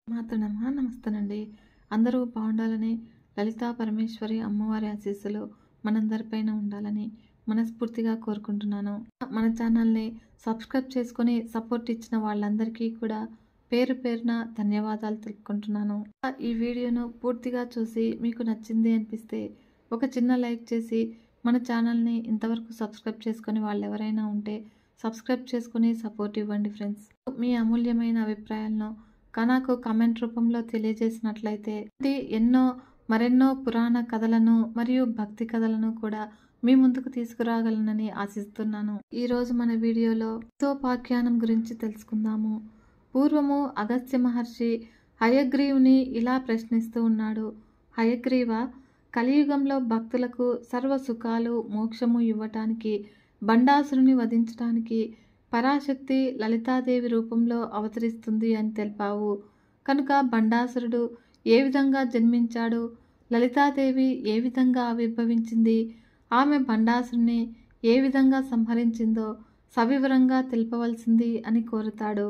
మాతనమా నమస్తేనండి. అందరూ బాగుండాలని లలితా పరమేశ్వరి అమ్మవారి ఆశీస్సులు మనందరిపైన ఉండాలని మనస్ఫూర్తిగా కోరుకుంటున్నాను. మన ఛానల్ని సబ్స్క్రైబ్ చేసుకొని సపోర్ట్ ఇచ్చిన వాళ్ళందరికీ కూడా పేరు పేరున ధన్యవాదాలు తెలుపుకుంటున్నాను. ఈ వీడియోను పూర్తిగా చూసి మీకు నచ్చింది అనిపిస్తే ఒక చిన్న లైక్ చేసి మన ఛానల్ని ఇంతవరకు సబ్స్క్రైబ్ చేసుకొని వాళ్ళు ఎవరైనా ఉంటే సబ్స్క్రైబ్ చేసుకొని సపోర్ట్ ఇవ్వండి ఫ్రెండ్స్. మీ అమూల్యమైన అభిప్రాయాలను నాకు కామెంట్ రూపంలో తెలియజేసినట్లయితే మరెన్నో పురాణ కథలను మరియు భక్తి కథలను కూడా మీ ముందుకు తీసుకురాగలనని ఆశిస్తున్నాను. ఈరోజు మన వీడియోలో హితోపాఖ్యానం గురించి తెలుసుకుందాము. పూర్వము అగస్త్య మహర్షి హయగ్రీవుని ఇలా ప్రశ్నిస్తూ ఉన్నాడు. హయగ్రీవ, కలియుగంలో భక్తులకు సర్వ సుఖాలు మోక్షము ఇవ్వటానికి బండాసురుని వధించడానికి పరాశక్తి లలితాదేవి రూపంలో అవతరిస్తుంది అని తెలిపావు. కనుక బండాసురుడు ఏ విధంగా జన్మించాడు, లలితాదేవి ఏ విధంగా ఆవిర్భవించింది, ఆమె బండాసురుని ఏ విధంగా సంహరించిందో సవివరంగా తెలుపవలసింది అని కోరుతాడు.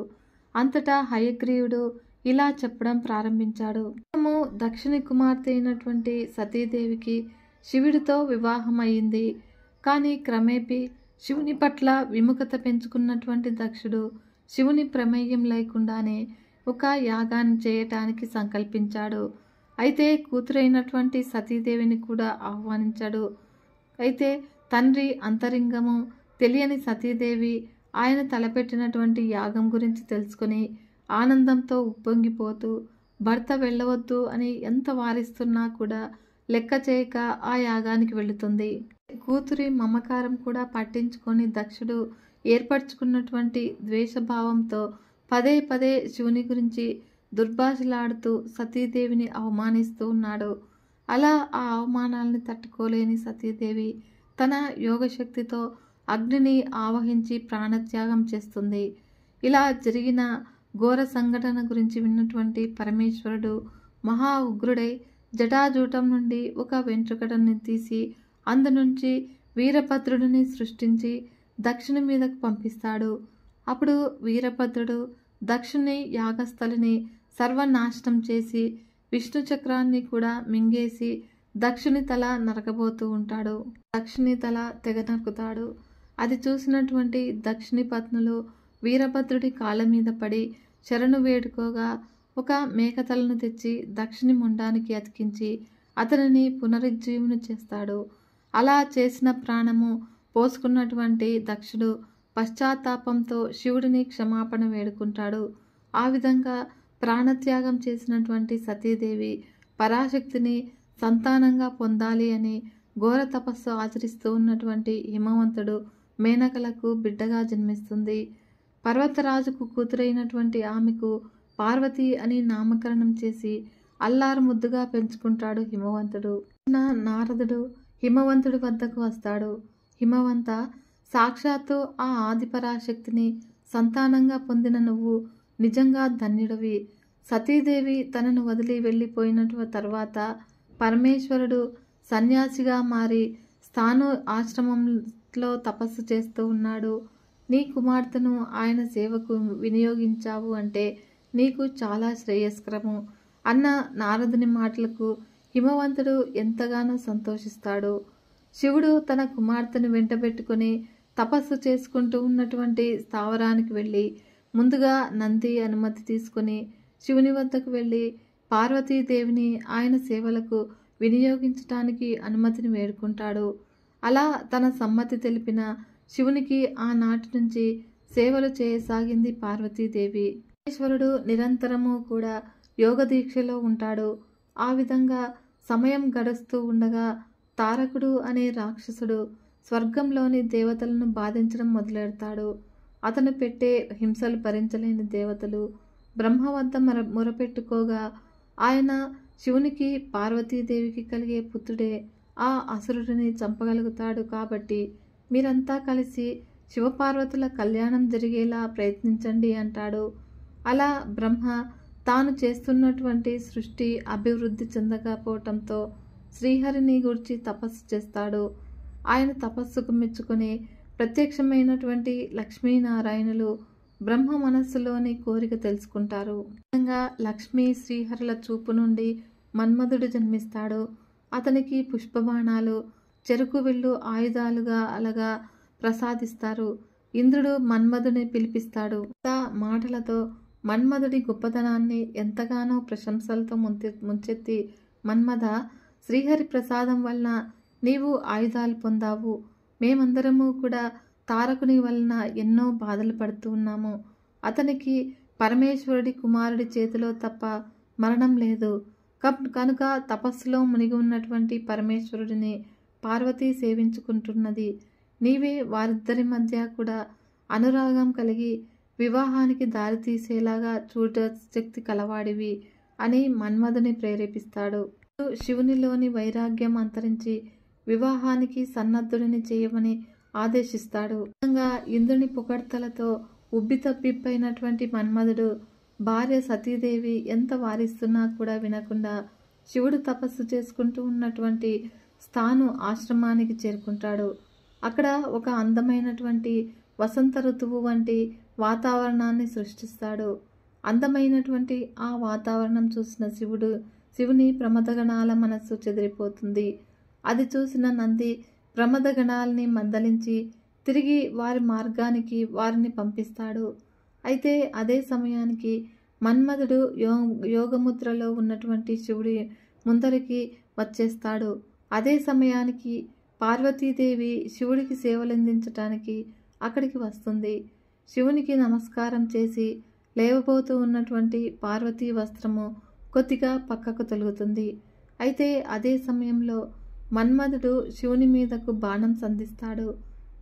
అంతటా హయగ్రీవుడు ఇలా చెప్పడం ప్రారంభించాడు. దక్షిణి కుమార్తె అయినటువంటి సతీదేవికి శివుడితో వివాహం అయింది. కానీ క్రమేపీ శివుని పట్ల విముఖత పెంచుకున్నటువంటి దక్షుడు శివుని ప్రమేయం లేకుండానే ఒక యాగాన్ని చేయటానికి సంకల్పించాడు. అయితే కూతురైనటువంటి సతీదేవిని కూడా ఆహ్వానించాడు. అయితే తండ్రి అంతరింగము తెలియని సతీదేవి ఆయన తలపెట్టినటువంటి యాగం గురించి తెలుసుకుని ఆనందంతో ఉప్పొంగిపోతూ భర్త వెళ్ళవద్దు అని ఎంత వారిస్తున్నా కూడా లెక్క చేయక ఆ యాగానికి వెళుతుంది. కూతురి మమకారం కూడా పట్టించుకొని దక్షుడు ఏర్పరచుకున్నటువంటి ద్వేషభావంతో పదే పదే శివుని గురించి దుర్భాషలాడుతూ సతీదేవిని అవమానిస్తూ ఉన్నాడు. అలా ఆ అవమానాలను తట్టుకోలేని సతీదేవి తన యోగశక్తితో అగ్నిని ఆవహించి ప్రాణత్యాగం చేస్తుంది. ఇలా జరిగిన ఘోర సంఘటన గురించి విన్నటువంటి పరమేశ్వరుడు మహా ఉగ్రుడై జటాజూటం నుండి ఒక వెంట్రుకటని తీసి అందునుంచి వీరభద్రుడిని సృష్టించి దక్షిణ మీదకు పంపిస్తాడు. అప్పుడు వీరభద్రుడు దక్షిణి యాగస్థలిని సర్వనాశనం చేసి విష్ణు చక్రాన్ని కూడా మింగేసి దక్షిణి తల నరకబోతూ ఉంటాడు. దక్షిణి తల తెగ నరుకుతాడు. అది చూసినటువంటి దక్షిణి పత్నులు వీరభద్రుడి కాళ్ళ మీద పడి శరణు వేడుకోగా ఒక మేకతలను తెచ్చి దక్షిణి మొండానికి అతికించి అతనిని పునరుజ్జీవనం చేస్తాడు. అలా చేసిన ప్రాణము పోసుకున్నటువంటి దక్షుడు పశ్చాత్తాపంతో శివుడిని క్షమాపణ వేడుకుంటాడు. ఆ విధంగా ప్రాణత్యాగం చేసినటువంటి సతీదేవి పరాశక్తిని సంతానంగా పొందాలి అని ఘోర తపస్సు ఆచరిస్తూ ఉన్నటువంటి హిమవంతుడు మేనకలకు బిడ్డగా జన్మిస్తుంది. పర్వతరాజుకు కూతురైనటువంటి ఆమెకు పార్వతి అని నామకరణం చేసి అల్లారు ముద్దుగా పెంచుకుంటాడు హిమవంతుడు. నారదుడు హిమవంతుడి వద్దకు వస్తాడు. హిమవంత, సాక్షాత్తు ఆ ఆదిపరాశక్తిని సంతానంగా పొందిన నువ్వు నిజంగా ధన్యుడివి. సతీదేవి తనను వదిలి వెళ్ళిపోయిన తర్వాత పరమేశ్వరుడు సన్యాసిగా మారి స్థాను ఆశ్రమంలో తపస్సు చేస్తూ ఉన్నాడు. నీ కుమార్తెను ఆయన సేవకు వినియోగించావు అంటే నీకు చాలా శ్రేయస్కరము అన్న నారదుని మాటలకు హిమవంతుడు ఎంతగానో సంతోషిస్తాడు. శివుడు తన కుమార్తెను వెంటబెట్టుకుని తపస్సు చేసుకుంటూ ఉన్నటువంటి స్థావరానికి వెళ్ళి ముందుగా నంది అనుమతి తీసుకుని శివుని వద్దకు వెళ్ళి పార్వతీదేవిని ఆయన సేవలకు వినియోగించటానికి అనుమతిని వేడుకుంటాడు. అలా తన సమ్మతి తెలిపిన శివునికి ఆనాటి నుంచి సేవలు చేయసాగింది పార్వతీదేవి. ఈశ్వరుడు నిరంతరము కూడా యోగ దీక్షలో ఉంటాడు. ఆ విధంగా సమయం గడుస్తూ ఉండగా తారకుడు అనే రాక్షసుడు స్వర్గంలోని దేవతలను బాధించడం మొదలెడతాడు. అతను పెట్టే హింసలు భరించలేని దేవతలు బ్రహ్మ వద్ద మొరపెట్టుకోగా ఆయన శివునికి పార్వతీదేవికి కలిగే పుత్రుడే ఆ అసురుడిని చంపగలుగుతాడు. కాబట్టి మీరంతా కలిసి శివపార్వతుల కళ్యాణం జరిగేలా ప్రయత్నించండి అంటాడు. అలా బ్రహ్మ తాను చేస్తున్నటువంటి సృష్టి అభివృద్ధి చెందకపోవటంతో శ్రీహరిని గూర్చి తపస్సు చేస్తాడు. ఆయన తపస్సుకు మెచ్చుకుని ప్రత్యక్షమైనటువంటి లక్ష్మీనారాయణులు బ్రహ్మ మనస్సులోని కోరిక తెలుసుకుంటారు. ముఖ్యంగా లక్ష్మీ శ్రీహరుల చూపు నుండి మన్మధుడు జన్మిస్తాడు. అతనికి పుష్పబాణాలు, చెరుకు విల్లు ఆయుధాలుగా అలాగా ప్రసాదిస్తారు. ఇంద్రుడు మన్మధుని పిలిపిస్తాడు. మాటలతో మన్మధుడి గొప్పతనాన్ని ఎంతగానో ప్రశంసలతో ముంచెత్తి, మన్మథ, శ్రీహరి ప్రసాదం వలన నీవు ఆయుధాలు పొందావు. మేమందరము కూడా తారకుని వలన ఎన్నో బాధలు పడుతూ ఉన్నాము. అతనికి పరమేశ్వరుడి కుమారుడి చేతిలో తప్ప మరణం లేదు. కనుక తపస్సులో మునిగి ఉన్నటువంటి పరమేశ్వరుడిని పార్వతి సేవించుకుంటున్నది. నీవే వారిద్దరి మధ్య కూడా అనురాగం కలిగి వివాహానికి దారితీసేలాగా శక్తి కలవాడివి అని మన్మధుని ప్రేరేపిస్తాడు. శివునిలోని వైరాగ్యం అంతరించి వివాహానికి సన్నద్ధుడిని చేయమని ఆదేశిస్తాడు. ఇంద్రుని పొగడ్తలతో ఉబ్బితబ్బిబ్బైనటువంటి మన్మధుడు భార్య సతీదేవి ఎంత వారిస్తున్నా కూడా వినకుండా శివుడు తపస్సు చేసుకుంటూ ఉన్నటువంటి స్థాను ఆశ్రమానికి చేరుకుంటాడు. అక్కడ ఒక అందమైనటువంటి వసంత ఋతువు వంటి వాతావరణాన్ని సృష్టిస్తాడు. అందమైనటువంటి ఆ వాతావరణం చూసిన శివుని ప్రమదగణాల మనస్సు చెదిరిపోతుంది. అది చూసిన నంది ప్రమదగణాలని మందలించి తిరిగి వారి మార్గానికి వారిని పంపిస్తాడు. అయితే అదే సమయానికి మన్మధుడు యోగముద్రలో ఉన్నటువంటి శివుడి ముందరికి వచ్చేస్తాడు. అదే సమయానికి పార్వతీదేవి శివుడికి సేవలందించటానికి అక్కడికి వస్తుంది. శివునికి నమస్కారం చేసి లేవబోతూ ఉన్నటువంటి పార్వతీ వస్త్రము కొద్దిగా పక్కకు తొలుగుతుంది. అయితే అదే సమయంలో మన్మధుడు శివుని మీదకు బాణం సంధిస్తాడు.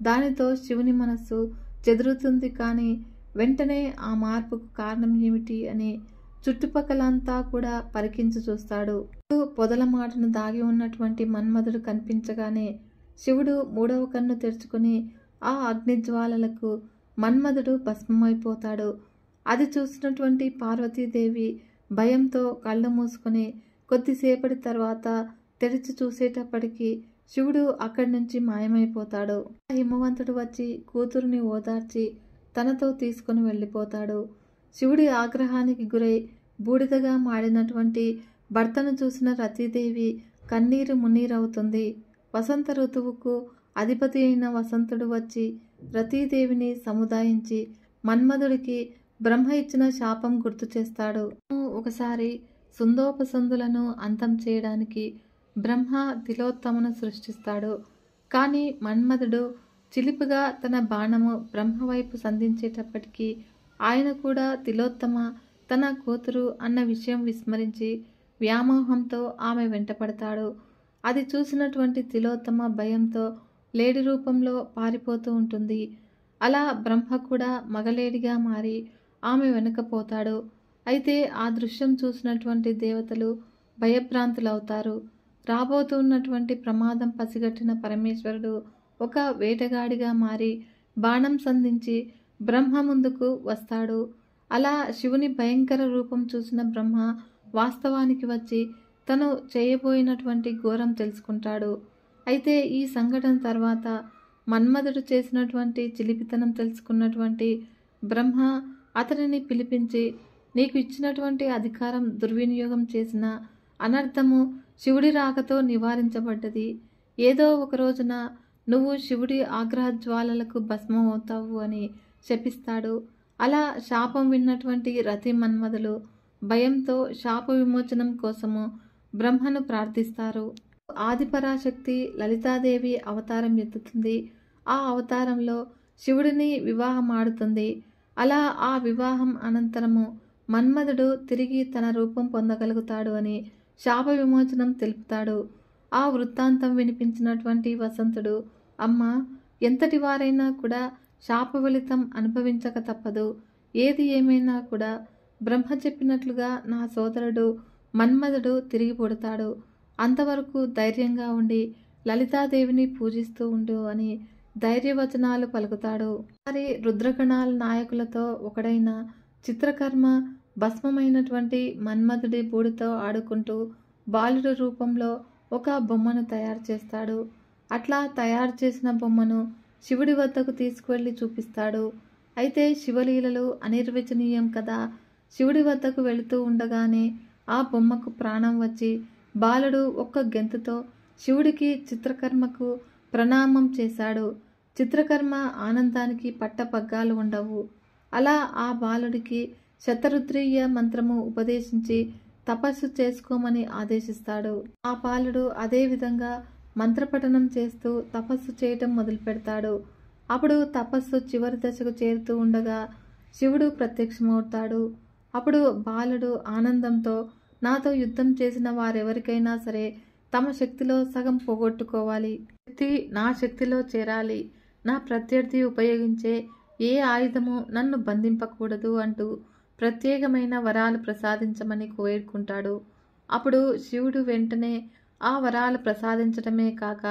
దానితో శివుని మనస్సు చెదురుతుంది. కానీ వెంటనే ఆ మార్పుకు కారణం ఏమిటి అని చుట్టుపక్కలంతా కూడా పరికించి చూస్తాడు. పొదల మాటను దాగి ఉన్నటువంటి మన్మధుడు కనిపించగానే శివుడు మూడవ కన్ను తెరుచుకుని ఆ అగ్నిజ్వాలలకు మన్మధుడు భస్మమైపోతాడు. అది చూసినటువంటి పార్వతీదేవి భయంతో కళ్ళు మూసుకొని కొద్దిసేపటి తర్వాత తెరిచి చూసేటప్పటికి శివుడు అక్కడి నుంచి మాయమైపోతాడు. హిమవంతుడు వచ్చి కూతురుని ఓదార్చి తనతో తీసుకుని వెళ్ళిపోతాడు. శివుడి ఆగ్రహానికి గురై బూడిదగా మాడినటువంటి భర్తను చూసిన రతీదేవి కన్నీరు మున్నీరవుతుంది. వసంత ఋతువుకు అధిపతి అయిన వసంతుడు వచ్చి రతీదేవిని సముదాయించి మన్మధుడికి బ్రహ్మ ఇచ్చిన శాపం గుర్తు చేస్తాడు. ఒకసారి సుందోపసందులను అంతం చేయడానికి బ్రహ్మ తిలోత్తమను సృష్టిస్తాడు. కానీ మన్మధుడు చిలిపిగా తన బాణము బ్రహ్మ వైపు సంధించేటప్పటికీ ఆయన కూడా తిలోత్తమ తన కూతురు అన్న విషయం విస్మరించి వ్యామోహంతో ఆమె వెంటపడతాడు. అది చూసినటువంటి తిలోత్తమ భయంతో లేడి రూపంలో పారిపోతూ ఉంటుంది. అలా బ్రహ్మ కూడా మగలేడిగా మారి ఆమె వెనుకపోతాడు. అయితే ఆ దృశ్యం చూసినటువంటి దేవతలు భయభ్రాంతులవుతారు. రాబోతున్నటువంటి ప్రమాదం పసిగట్టిన పరమేశ్వరుడు ఒక వేటగాడిగా మారి బాణం సంధించి బ్రహ్మ ముందుకు వస్తాడు. అలా శివుని భయంకర రూపం చూసిన బ్రహ్మ వాస్తవానికి వచ్చి తను చేయబోయినటువంటి ఘోరం తెలుసుకుంటాడు. అయితే ఈ సంఘటన తర్వాత మన్మధుడు చేసినటువంటి చిలిపితనం తెలుసుకున్నటువంటి బ్రహ్మ అతనిని పిలిపించి, నీకు ఇచ్చినటువంటి అధికారం దుర్వినియోగం చేసిన అనర్థము శివుడి రాకతో నివారించబడ్డది. ఏదో ఒక రోజున నువ్వు శివుడి ఆగ్రహ జ్వాలలకు భస్మం అవుతావు అని శపిస్తాడు. అలా శాపం విన్నటువంటి రతి మన్మధులు భయంతో శాప విమోచనం కోసము బ్రహ్మను ప్రార్థిస్తారు. ఆదిపరాశక్తి లలితాదేవి అవతారం ఎత్తుతుంది. ఆ అవతారంలో శివుడిని వివాహం ఆడుతుంది. అలా ఆ వివాహం అనంతరము మన్మధుడు తిరిగి తన రూపం పొందగలుగుతాడు అని శాప విమోచనం తెలుపుతాడు. ఆ వృత్తాంతం వినిపించినటువంటి వసంతుడు, అమ్మ, ఎంతటి వారైనా కూడా శాప ఫలితం అనుభవించక తప్పదు. ఏది ఏమైనా కూడా బ్రహ్మ చెప్పినట్లుగా నా సోదరుడు మన్మధుడు తిరిగి పుడతాడు. అంతవరకు ధైర్యంగా ఉండి లలితాదేవిని పూజిస్తూ ఉండు అని ధైర్యవచనాలు పలుకుతాడు. మరి రుద్రగణాల నాయకులతో ఒకడైన చిత్రకర్మ భస్మమైనటువంటి మన్మధుడి బూడితో ఆడుకుంటూ బాలుడి రూపంలో ఒక బొమ్మను తయారు చేస్తాడు. అట్లా తయారు చేసిన బొమ్మను శివుడి వద్దకు తీసుకువెళ్ళి చూపిస్తాడు. అయితే శివలీలలు అనిర్వచనీయం కదా. శివుడి వద్దకు వెళుతూ ఉండగానే ఆ బొమ్మకు ప్రాణం వచ్చి బాలుడు ఒక్క గెంతుతో శివుడికి చిత్రకర్మకు ప్రణామం చేశాడు. చిత్రకర్మ ఆనందానికి పట్టపగ్గాలు ఉండవు. అలా ఆ బాలుడికి శతరుద్రీయ మంత్రము ఉపదేశించి తపస్సు చేసుకోమని ఆదేశిస్తాడు. ఆ బాలుడు అదే విధంగా మంత్రపఠనం చేస్తూ తపస్సు చేయటం మొదలు పెడతాడు. అప్పుడు తపస్సు చివరి దశకు చేరుతూ ఉండగా శివుడు ప్రత్యక్షమవుతాడు. అప్పుడు బాలుడు ఆనందంతో, నాతో యుద్ధం చేసిన వారెవరికైనా సరే తమ శక్తిలో సగం పోగొట్టుకోవాలి, శక్తి నా శక్తిలో చేరాలి, నా ప్రత్యర్థి ఉపయోగించే ఏ ఆయుధము నన్ను బంధింపకూడదు అంటూ ప్రత్యేకమైన వరాలు ప్రసాదించమని వేడుకుంటాడు. అప్పుడు శివుడు వెంటనే ఆ వరాలు ప్రసాదించడమే కాక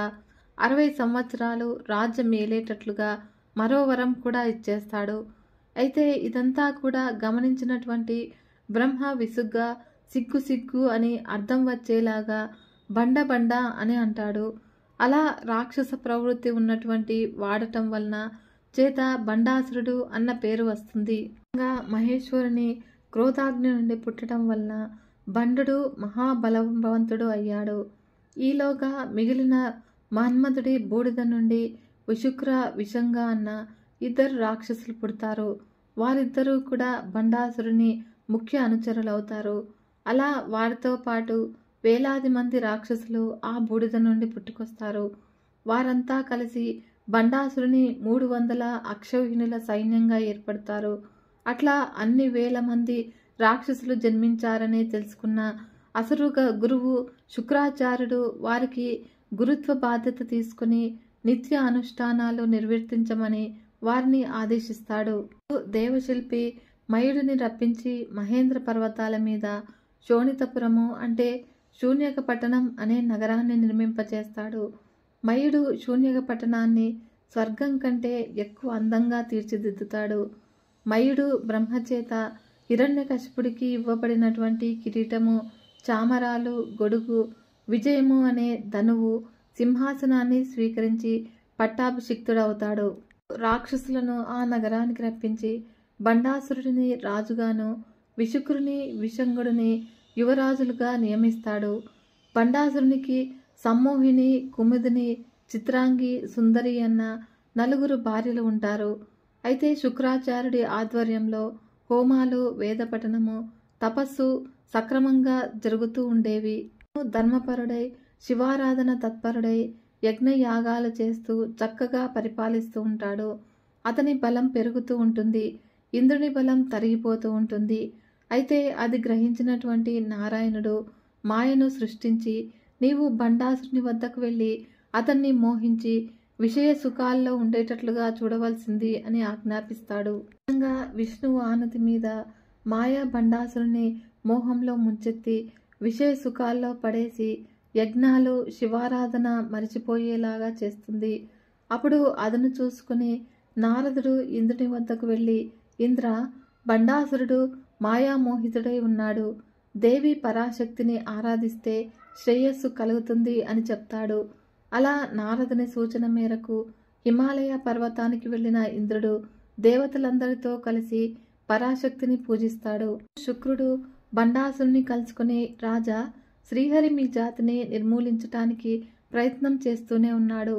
60 సంవత్సరాలు రాజ్యం ఏలేటట్లుగా మరో వరం కూడా ఇచ్చేస్తాడు. అయితే ఇదంతా కూడా గమనించినటువంటి బ్రహ్మ విసుగ్గా సిగ్గు సిగ్గు అని అర్థం వచ్చేలాగా బండ బండ అని అంటాడు. అలా రాక్షస ప్రవృత్తి ఉన్నటువంటి వాడటం వలన చేత బండాసురుడు అన్న పేరు వస్తుంది. మహేశ్వరుని క్రోధాగ్ని నుండి పుట్టడం వలన బండుడు మహాబలవంతుడు అయ్యాడు. ఈలోగా మిగిలిన మన్మధుడి బూడిద నుండి విశుక్ర విషంగా అన్న 2 రాక్షసులు పుడతారు. వారిద్దరూ కూడా బండాసురుని ముఖ్య అనుచరులవుతారు. అలా వారితో పాటు వేలాది మంది రాక్షసులు ఆ బూడిద నుండి పుట్టుకొస్తారు. వారంతా కలిసి బండాసురుని 300 అక్షౌహిణుల సైన్యంగా ఏర్పడతారు. అట్లా అన్ని వేల మంది రాక్షసులు జన్మించారని తెలుసుకున్న అసురు గురువు శుక్రాచార్యుడు వారికి గురుత్వ బాధ్యత తీసుకుని నిత్య అనుష్ఠానాలు నిర్వర్తించమని వారిని ఆదేశిస్తాడు. దేవశిల్పి మయుడిని రప్పించి మహేంద్ర పర్వతాల మీద శోణితపురము అంటే శూన్యక పట్టణం అనే నగరాన్ని నిర్మింపచేస్తాడు. మయుడు శూన్యక పట్టణాన్ని స్వర్గం కంటే ఎక్కువ అందంగా తీర్చిదిద్దుతాడు. మయుడు బ్రహ్మచేత హిరణ్యకశిపుడికి ఇవ్వబడినటువంటి కిరీటము, చామరాలు, గొడుగు, విజయము అనే ధనువు, సింహాసనాన్ని స్వీకరించి పట్టాభిషిక్తుడవుతాడు. రాక్షసులను ఆ నగరానికి రప్పించి బండాసురుడిని రాజుగాను, విశుక్రుని విషంగుడిని యువరాజులుగా నియమిస్తాడు. బండాసురునికి సమ్మోహిని, కుముదిని, చిత్రాంగి, సుందరి అన్న 4 భార్యలు ఉంటారు. అయితే శుక్రాచార్యుడి ఆధ్వర్యంలో హోమాలు, వేదపఠనము, తపస్సు సక్రమంగా జరుగుతూ ఉండేవి. ధర్మపరుడై, శివారాధన తత్పరుడై యజ్ఞయాగాలు చేస్తూ చక్కగా పరిపాలిస్తూ ఉంటాడు. అతని బలం పెరుగుతూ ఉంటుంది. ఇంద్రుని బలం తరిగిపోతూ ఉంటుంది. అయితే అది గ్రహించినటువంటి నారాయణుడు మాయను సృష్టించి, నీవు బండాసురుని వద్దకు వెళ్ళి అతన్ని మోహించి విషయ సుఖాల్లో ఉండేటట్లుగా చూడవలసింది అని ఆజ్ఞాపిస్తాడు. విష్ణువు ఆనతి మీద మాయా బండాసురుని మోహంలో ముంచెత్తి విషయ సుఖాల్లో పడేసి యజ్ఞాలు, శివారాధన మరిచిపోయేలాగా చేస్తుంది. అప్పుడు అదను చూసుకుని నారదుడు ఇంద్రుని వద్దకు వెళ్ళి, ఇంద్ర, బండాసురుడు మాయామోహితుడై ఉన్నాడు. దేవి పరాశక్తిని ఆరాధిస్తే శ్రేయస్సు కలుగుతుంది అని చెప్తాడు. అలా నారదుని సూచన మేరకు హిమాలయ పర్వతానికి వెళ్ళిన ఇంద్రుడు దేవతలందరితో కలిసి పరాశక్తిని పూజిస్తాడు. శుక్రుడు బండాసురుని కలుసుకుని, రాజా, శ్రీహరి మీ జాతిని నిర్మూలించటానికి ప్రయత్నం చేస్తూనే ఉన్నాడు.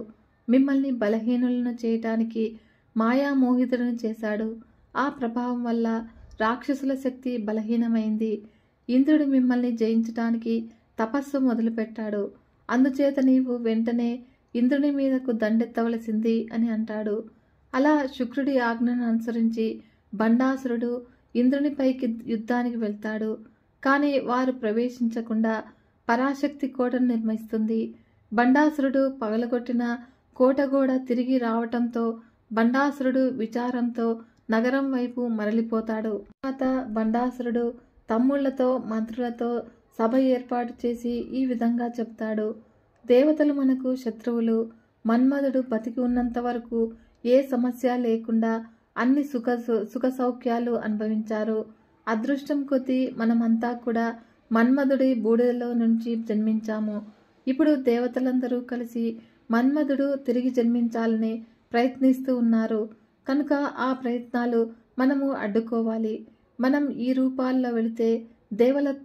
మిమ్మల్ని బలహీనులను చేయటానికి మాయామోహితులను చేశాడు. ఆ ప్రభావం వల్ల రాక్షసుల శక్తి బలహీనమైంది. ఇంద్రుడు మిమ్మల్ని జయించటానికి తపస్సు మొదలుపెట్టాడు. అందుచేత నీవు వెంటనే ఇంద్రుని మీదకు దండెత్తవలసింది అని అంటాడు. అలా శుక్రుడి ఆజ్ఞను అనుసరించి బండాసురుడు ఇంద్రునిపైకి యుద్ధానికి వెళ్తాడు. కానీ వారు ప్రవేశించకుండా పరాశక్తి కోటను నిర్మిస్తుంది. బండాసురుడు పగలగొట్టిన కోటగోడ తిరిగి రావటంతో బండాసురుడు విచారంతో నగరం వైపు మరలిపోతాడు. తర్వాత బండాసురుడు తమ్ముళ్లతో, మంత్రులతో సభ ఏర్పాటు చేసి ఈ విధంగా చెప్తాడు. దేవతలు మనకు శత్రువులు. మన్మధుడు బతికి ఉన్నంత వరకు ఏ సమస్య లేకుండా అన్ని సుఖ సౌఖ్యాలు అనుభవించారు. అదృష్టం కొద్దీ మనమంతా కూడా మన్మధుడి బూడిదలో నుంచి జన్మించాము. ఇప్పుడు దేవతలందరూ కలిసి మన్మధుడు తిరిగి జన్మించాలని ప్రయత్నిస్తూ ఉన్నారు. కనుక ఆ ప్రయత్నాలు మనము అడ్డుకోవాలి. మనం ఈ రూపాల్లో వెళితే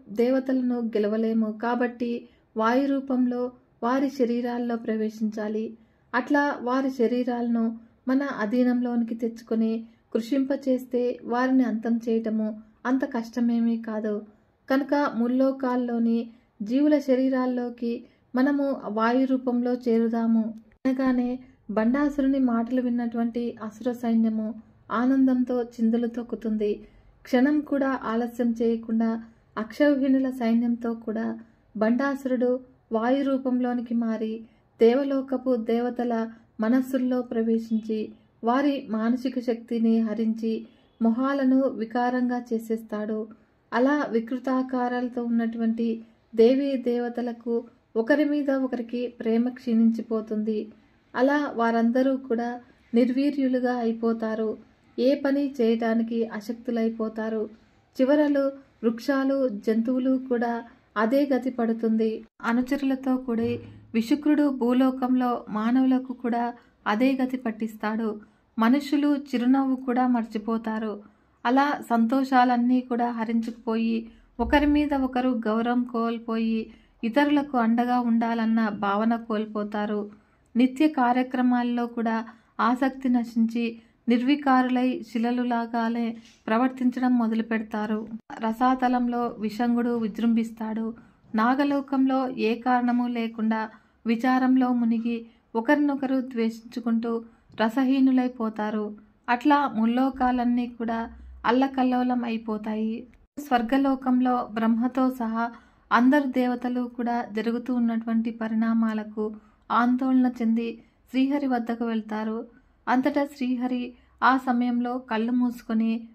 దేవతలను గెలవలేము. కాబట్టి వాయు రూపంలో వారి శరీరాల్లో ప్రవేశించాలి. అట్లా వారి శరీరాలను మన అధీనంలోనికి తెచ్చుకొని కృషింపచేస్తే వారిని అంతం చేయటము అంత కష్టమేమీ కాదు. కనుక ముల్లోకాల్లోని జీవుల శరీరాల్లోకి మనము వాయు రూపంలో చేరుదాము అనగానే బండాసురుని మాటలు విన్నటువంటి అసుర సైన్యము ఆనందంతో చిందులు తొక్కుతుంది. క్షణం కూడా ఆలస్యం చేయకుండా అక్షౌహిణుల సైన్యంతో కూడా బండాసురుడు వాయు రూపంలోనికి మారి దేవలోకపు దేవతల మనస్సుల్లో ప్రవేశించి వారి మానసిక శక్తిని హరించి మొహాలను వికారంగా చేసేస్తాడు. అలా వికృతాకారాలతో ఉన్నటువంటి దేవీ దేవతలకు ఒకరి మీద ఒకరికి ప్రేమ క్షీణించిపోతుంది. అలా వారందరూ కూడా నిర్వీర్యులుగా అయిపోతారు. ఏ పని చేయటానికి అశక్తులైపోతారు. చివరలు వృక్షాలు జంతువులు కూడా అదే గతి పడుతుంది. అనుచరులతో కూడి విశుక్రుడు భూలోకంలో మానవులకు కూడా అదే గతి పట్టిస్తాడు. మనుషులు చిరునవ్వు కూడా మర్చిపోతారు. అలా సంతోషాలన్నీ కూడా హరించుకుపోయి ఒకరి మీద ఒకరు గౌరవం కోల్పోయి ఇతరులకు అండగా ఉండాలన్న భావన కోల్పోతారు. నిత్య కార్యక్రమాల్లో కూడా ఆసక్తి నశించి నిర్వికారులై శిలలులాగానే ప్రవర్తించడం మొదలు పెడతారు. రసాతలంలో విషంగుడు విజృంభిస్తాడు. నాగలోకంలో ఏ కారణము లేకుండా విచారంలో మునిగి ఒకరినొకరు ద్వేషించుకుంటూ రసహీనులైపోతారు. అట్లా ముల్లోకాలన్నీ కూడా అల్లకల్లోలం అయిపోతాయి. స్వర్గలోకంలో బ్రహ్మతో సహా అందరు దేవతలు కూడా జరుగుతూ ఉన్నటువంటి పరిణామాలకు ఆందోళన చెంది శ్రీహరి వద్దకు వెళ్తారు. అంతటా శ్రీహరి ఆ సమయంలో కళ్ళు మూసుకొని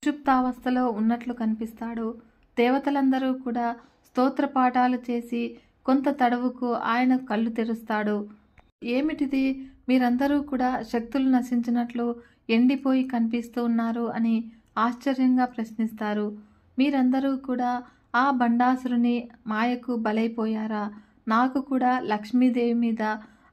సుషుప్తావస్థలో ఉన్నట్లు కనిపిస్తాడు. దేవతలందరూ కూడా స్తోత్రపాఠాలు చేసి కొంత తడవుకు ఆయన కళ్ళు తెరుస్తాడు. ఏమిటిది, మీరందరూ కూడా శక్తులు నశించినట్లు ఎండిపోయి కనిపిస్తూ ఉన్నారు అని ఆశ్చర్యంగా ప్రశ్నిస్తారు. మీరందరూ కూడా ఆ బండాసురుని మాయకు బలైపోయారా? నాకు కూడా లక్ష్మీదేవి మీద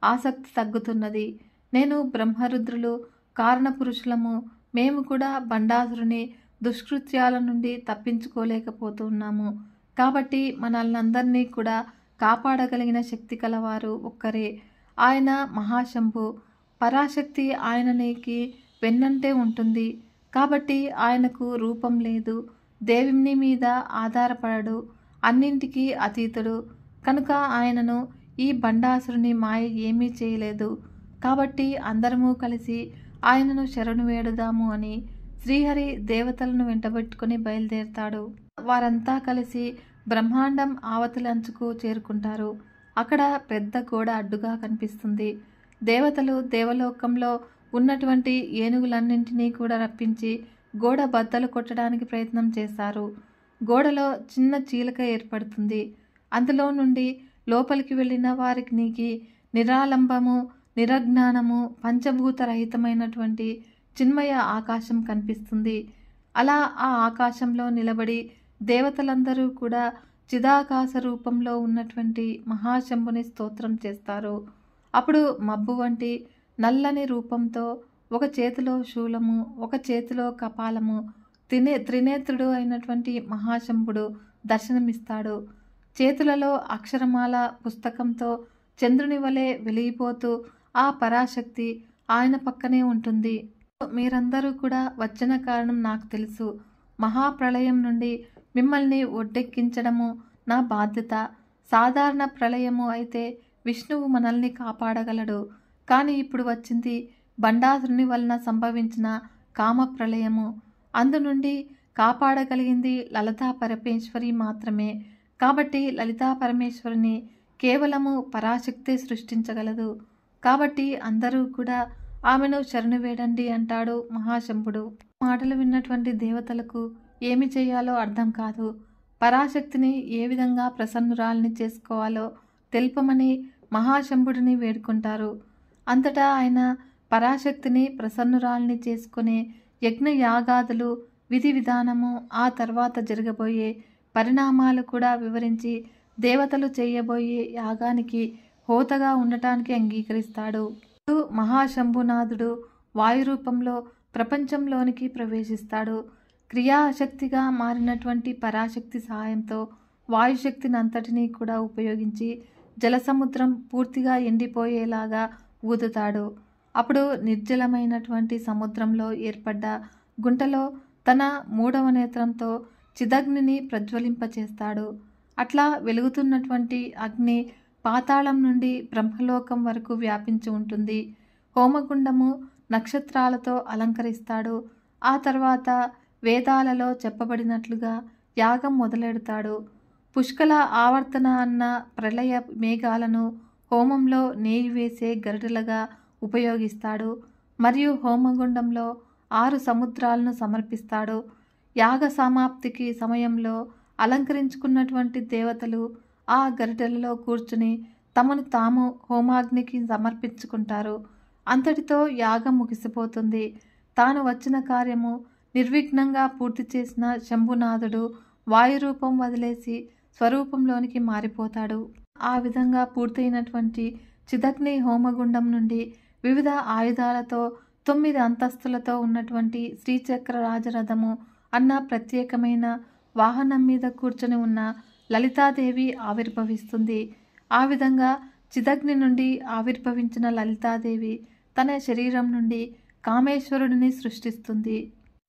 ఆసక్తి తగ్గుతున్నది. నేను బ్రహ్మరుద్రులు కారణపురుషులము. మేము కూడా బండాసురుని దుష్కృత్యాల నుండి తప్పించుకోలేకపోతున్నాము. కాబట్టి మనల్నందరినీ కూడా కాపాడగలిగిన శక్తి కలవారు ఒక్కరే. ఆయన మహాశంభు. పరాశక్తి ఆయననికి వెన్నంటే ఉంటుంది. కాబట్టి ఆయనకు రూపం లేదు. దేవుని మీద ఆధారపడడు. అన్నింటికీ అతీతుడు. కనుక ఆయనను ఈ బండాసురుని మాయ ఏమీ చేయలేదు. కాబట్టి అందరము కలిసి ఆయనను శరణు వేడుదాము అని శ్రీహరి దేవతలను వెంటబెట్టుకుని బయలుదేరతాడు. వారంతా కలిసి బ్రహ్మాండం ఆవతలి అంచుకు చేరుకుంటారు. అక్కడ పెద్ద గోడ అడ్డుగా కనిపిస్తుంది. దేవతలు దేవలోకంలో ఉన్నటువంటి ఏనుగులన్నింటినీ కూడా రప్పించి గోడ బద్దలు కొట్టడానికి ప్రయత్నం చేశారు. గోడలో చిన్న చీలిక ఏర్పడుతుంది. అందులో నుండి లోపలికి వెళ్ళిన వారికి నిరాలంబము, నిరజ్ఞానము, పంచభూత రహితమైనటువంటి చిన్మయ ఆకాశం కనిపిస్తుంది. అలా ఆ ఆకాశంలో నిలబడి దేవతలందరూ కూడా చిదాకాశ రూపంలో ఉన్నటువంటి మహాశంభుని స్తోత్రం చేస్తారు. అప్పుడు మబ్బు వంటి నల్లని రూపంతో ఒక చేతిలో శూలము, ఒక చేతిలో కపాలము, త్రినేత్రుడు అయినటువంటి మహాశంభుడు దర్శనమిస్తాడు. చేతులలో అక్షరమాల పుస్తకంతో చంద్రుని వలె వెలిగిపోతూ ఆ పరాశక్తి ఆయన పక్కనే ఉంటుంది. మీరందరూ కూడా వచ్చిన కారణం నాకు తెలుసు. మహాప్రళయం నుండి మిమ్మల్ని ఒడ్డెక్కించడము నా బాధ్యత. సాధారణ ప్రళయము అయితే విష్ణువు మనల్ని కాపాడగలడు. కానీ ఇప్పుడు వచ్చింది బండాసురుని వలన సంభవించిన కామ ప్రళయము. అందు నుండి కాపాడగలిగింది లలితా పరమేశ్వరి మాత్రమే. కాబట్టి లలితా పరమేశ్వరిని కేవలము పరాశక్తే సృష్టించగలదు. కాబట్టి అందరూ కూడా ఆమెను శరణు వేడండి అంటాడు మహాశంభుడు. మాటలు విన్నటువంటి దేవతలకు ఏమి చేయాలో అర్థం కాదు. పరాశక్తిని ఏ విధంగా ప్రసన్నురాల్ని చేసుకోవాలో తెలుపమని మహాశంభుడిని వేడుకుంటారు. అంతటా ఆయన పరాశక్తిని ప్రసన్నురాల్ని చేసుకునే యజ్ఞ యాగాదులు, విధి విధానము, ఆ తర్వాత జరగబోయే పరిణామాలు కూడా వివరించి దేవతలు చేయబోయే యాగానికి హోతగా ఉండటానికి అంగీకరిస్తాడు. మహాశంభునాథుడు వాయు రూపంలో ప్రపంచంలోనికి ప్రవేశిస్తాడు. క్రియాశక్తిగా మారినటువంటి పరాశక్తి సహాయంతో వాయుశక్తిని అంతటినీ కూడా ఉపయోగించి జలసముద్రం పూర్తిగా ఎండిపోయేలాగా ఊదుతాడు. అప్పుడు నిర్జలమైనటువంటి సముద్రంలో ఏర్పడ్డ గుంటలో తన 3వ నేత్రంతో చిదగ్నిని ప్రజ్వలింపచేస్తాడు. అట్లా వెలుగుతున్నటువంటి అగ్ని పాతాళం నుండి బ్రహ్మలోకం వరకు వ్యాపించి ఉంటుంది. హోమగుండము నక్షత్రాలతో అలంకరిస్తాడు. ఆ తర్వాత వేదాలలో చెప్పబడినట్లుగా యాగం మొదలెడతాడు. పుష్కల ఆవర్తన అన్న ప్రళయ మేఘాలను హోమంలో నేయి వేసే గరిటెలుగా ఉపయోగిస్తాడు. మరియు హోమగుండంలో 6 సముద్రాలను సమర్పిస్తాడు. యాగ సమాప్తికి సమయంలో అలంకరించుకున్నటువంటి దేవతలు ఆ గరిటెలలో కూర్చుని తమను తాము హోమాగ్నికి సమర్పించుకుంటారు. అంతటితో యాగం ముగిసిపోతుంది. తాను వచ్చిన కార్యము నిర్విఘ్నంగా పూర్తి చేసిన శంభునాథుడు వాయురూపం వదిలేసి స్వరూపంలోనికి మారిపోతాడు. ఆ విధంగా పూర్తయినటువంటి చిదగ్ని హోమగుండం నుండి వివిధ ఆయుధాలతో 9 అంతస్తులతో ఉన్నటువంటి శ్రీచక్ర రాజరథము అన్న ప్రత్యేకమైన వాహనం మీద కూర్చొని ఉన్న లలితాదేవి ఆవిర్భవిస్తుంది. ఆ విధంగా చిదగ్ని నుండి ఆవిర్భవించిన లలితాదేవి తన శరీరం నుండి కామేశ్వరుడిని సృష్టిస్తుంది.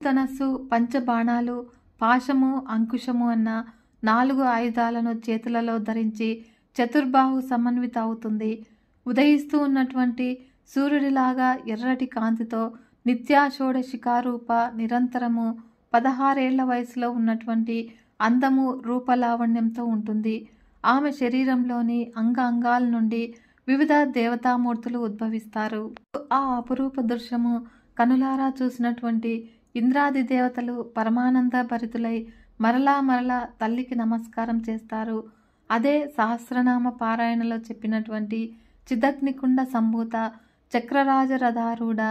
ధనస్సు, పంచబాణాలు, పాశము, అంకుశము అన్న 4 ఆయుధాలను చేతులలో ధరించి చతుర్బాహు సమన్విత అవుతుంది. ఉదయిస్తూ ఉన్నటువంటి సూర్యుడిలాగా ఎర్రటి కాంతితో నిత్యాషోడశికారూప నిరంతరము 16 ఏళ్ల వయసులో ఉన్నటువంటి అందము, రూపలావణ్యంతో ఉంటుంది. ఆమె శరీరంలోని అంగ అంగాల నుండి వివిధ దేవతామూర్తులు ఉద్భవిస్తారు. ఆ అపురూప దృశ్యము కనులారా చూసినటువంటి ఇంద్రాది దేవతలు పరమానంద భరితులై మరలా తల్లికి నమస్కారం చేస్తారు. అదే సహస్రనామ పారాయణలో చెప్పినటువంటి చిదగ్నికుండ సంభూత చక్రరాజరథారూఢ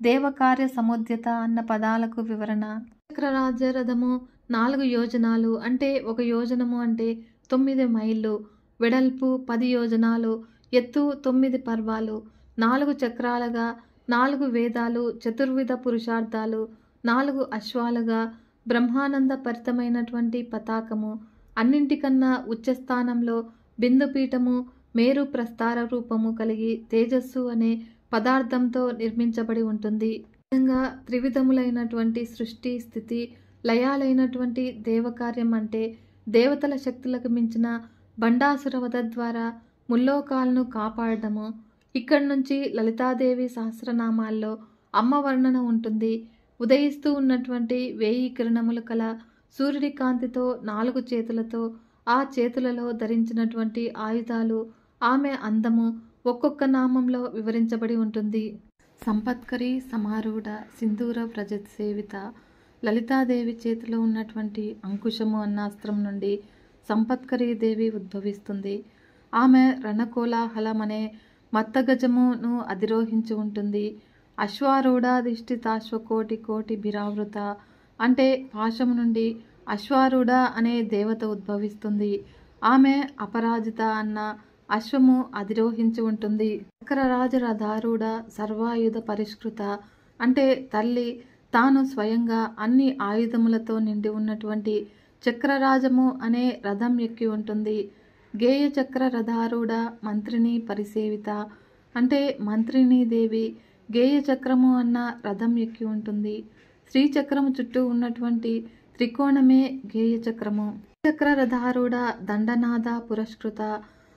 దేవకార్య సముద్యత అన్న పదాలకు వివరణ. చక్రరాజరథము 4 యోజనాలు అంటే 1 యోజనము అంటే 9 మైళ్ళు, వెడల్పు 10 యోజనాలు, ఎత్తు 9 పర్వాలు, 4 చక్రాలుగా, 4 వేదాలు, చతుర్విధ పురుషార్థాలు, 4 అశ్వాలుగా, బ్రహ్మానంద పరితమైనటువంటి పతాకము, అన్నింటికన్నా ఉచ్చస్థానంలో బిందుపీఠము, మేరు ప్రస్తార రూపము కలిగి తేజస్సు అనే పదార్థంతో నిర్మించబడి ఉంటుంది. విధంగా త్రివిధములైనటువంటి సృష్టి, స్థితి, లయాలైనటువంటి దేవకార్యం అంటే దేవతల శక్తులకు మించిన బండాసుర వధ ద్వారా ముల్లోకాలను కాపాడము. ఇక్కడి నుంచి లలితాదేవి సహస్రనామాల్లో అమ్మ వర్ణన ఉంటుంది. ఉదయిస్తూ ఉన్నటువంటి 1000 కిరణములు కల సూర్యుడి కాంతితో 4 చేతులతో, ఆ చేతులలో ధరించినటువంటి ఆయుధాలు, ఆమె అందము ఒక్కొక్క నామంలో వివరించబడి ఉంటుంది. సంపత్కరి సమారూఢ సింధూర వ్రజత్ సేవిత. లలితాదేవి చేతిలో ఉన్నటువంటి అంకుశము అన్న అస్త్రం నుండి సంపత్కరీదేవి ఉద్భవిస్తుంది. ఆమె రణకోలాహలం అనే మత్తగజమును అధిరోహించి ఉంటుంది. అశ్వారూఢాధిష్ఠితాశ్వకోటి కోటి బిరావృత అంటే పాశము నుండి అశ్వారూఢ అనే దేవత ఉద్భవిస్తుంది. ఆమె అపరాజిత అన్న అశ్వము అధిరోహించి ఉంటుంది. చక్రరాజరథారూఢ సర్వాయుధ పరిష్కృత అంటే తల్లి తాను స్వయంగా అన్ని ఆయుధములతో నిండి ఉన్నటువంటి చక్రరాజము అనే రథం ఎక్కి ఉంటుంది. గేయ చక్ర రథారూఢ మంత్రిని పరిసేవిత అంటే మంత్రిని దేవి గేయ చక్రము అన్న రథం ఎక్కి ఉంటుంది. శ్రీచక్రము చుట్టూ ఉన్నటువంటి త్రికోణమే గేయ చక్రము. చక్ర రథారూఢ దండనాద పురస్కృత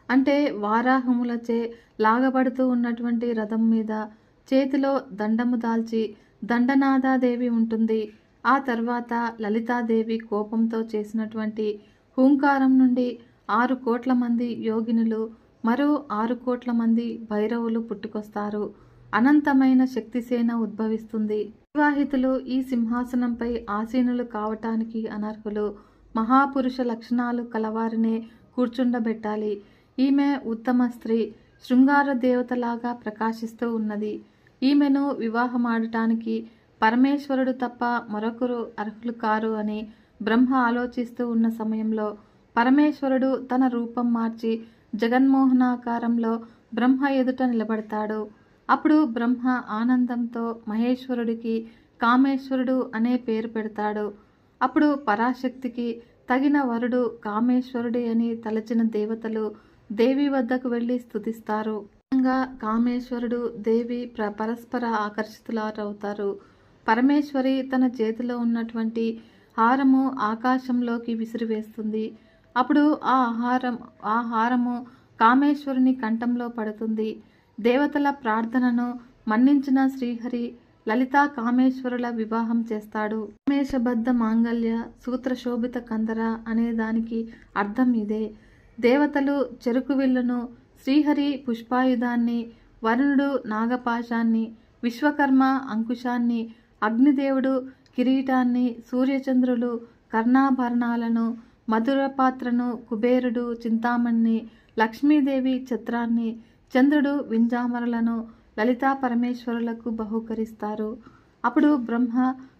అంటే వారాహములచే లాగబడుతూ ఉన్నటువంటి రథం మీద చేతిలో దండము దాల్చి దండనాదాదేవి ఉంటుంది. ఆ తర్వాత లలితాదేవి కోపంతో చేసినటువంటి హూంకారం నుండి 6 కోట్ల మంది యోగినులు, మరో 6 కోట్ల మంది భైరవులు పుట్టుకొస్తారు. అనంతమైన శక్తిసేన ఉద్భవిస్తుంది. వివాహితులు ఈ సింహాసనంపై ఆసీనులు కావటానికి అనర్హులు. మహాపురుష లక్షణాలు కలవారినే కూర్చుండబెట్టాలి. ఈమె ఉత్తమ స్త్రీ, శృంగార దేవతలాగా ప్రకాశిస్తూ ఉన్నది. ఈమెను వివాహమాడటానికి పరమేశ్వరుడు తప్ప మరొకరు అర్హులు కారు అని బ్రహ్మ ఆలోచిస్తూ ఉన్న సమయంలో పరమేశ్వరుడు తన రూపం మార్చి జగన్మోహనాకారంలో బ్రహ్మ ఎదుట నిలబడతాడు. అప్పుడు బ్రహ్మ ఆనందంతో మహేశ్వరుడికి కామేశ్వరుడు అనే పేరు పెడతాడు. అప్పుడు పరాశక్తికి తగిన వరుడు కామేశ్వరుడే అని తలచిన దేవతలు దేవి వద్దకు వెళ్ళి స్తుతిస్తారు. కామేశ్వరుడు దేవి పరస్పర ఆకర్షితులవుతారు. పరమేశ్వరి తన చేతిలో ఉన్నటువంటి హారము ఆకాశంలోకి విసిరివేస్తుంది. అప్పుడు ఆ హారము కామేశ్వరుని కంఠంలో పడుతుంది. దేవతల ప్రార్థనను మన్నించిన శ్రీహరి లలితా కామేశ్వరుల వివాహం చేస్తాడు. కామేశబద్ధ మాంగళ్య సూత్రశోభిత కందర అనే దానికి అర్థం ఇదే. దేవతలు చెరుకు విల్లును, శ్రీహరి పుష్పాయుధాన్ని, వరుణుడు నాగపాశాన్ని, విశ్వకర్మ అంకుశాన్ని, అగ్నిదేవుడు కిరీటాన్ని, సూర్యచంద్రులు కర్ణాభరణాలను, మధురపాత్రను, కుబేరుడు చింతామణిని, లక్ష్మీదేవి ఛత్రాన్ని, చంద్రుడు వింజామరలను లలితా పరమేశ్వరులకు బహుకరిస్తారు. అప్పుడు బ్రహ్మ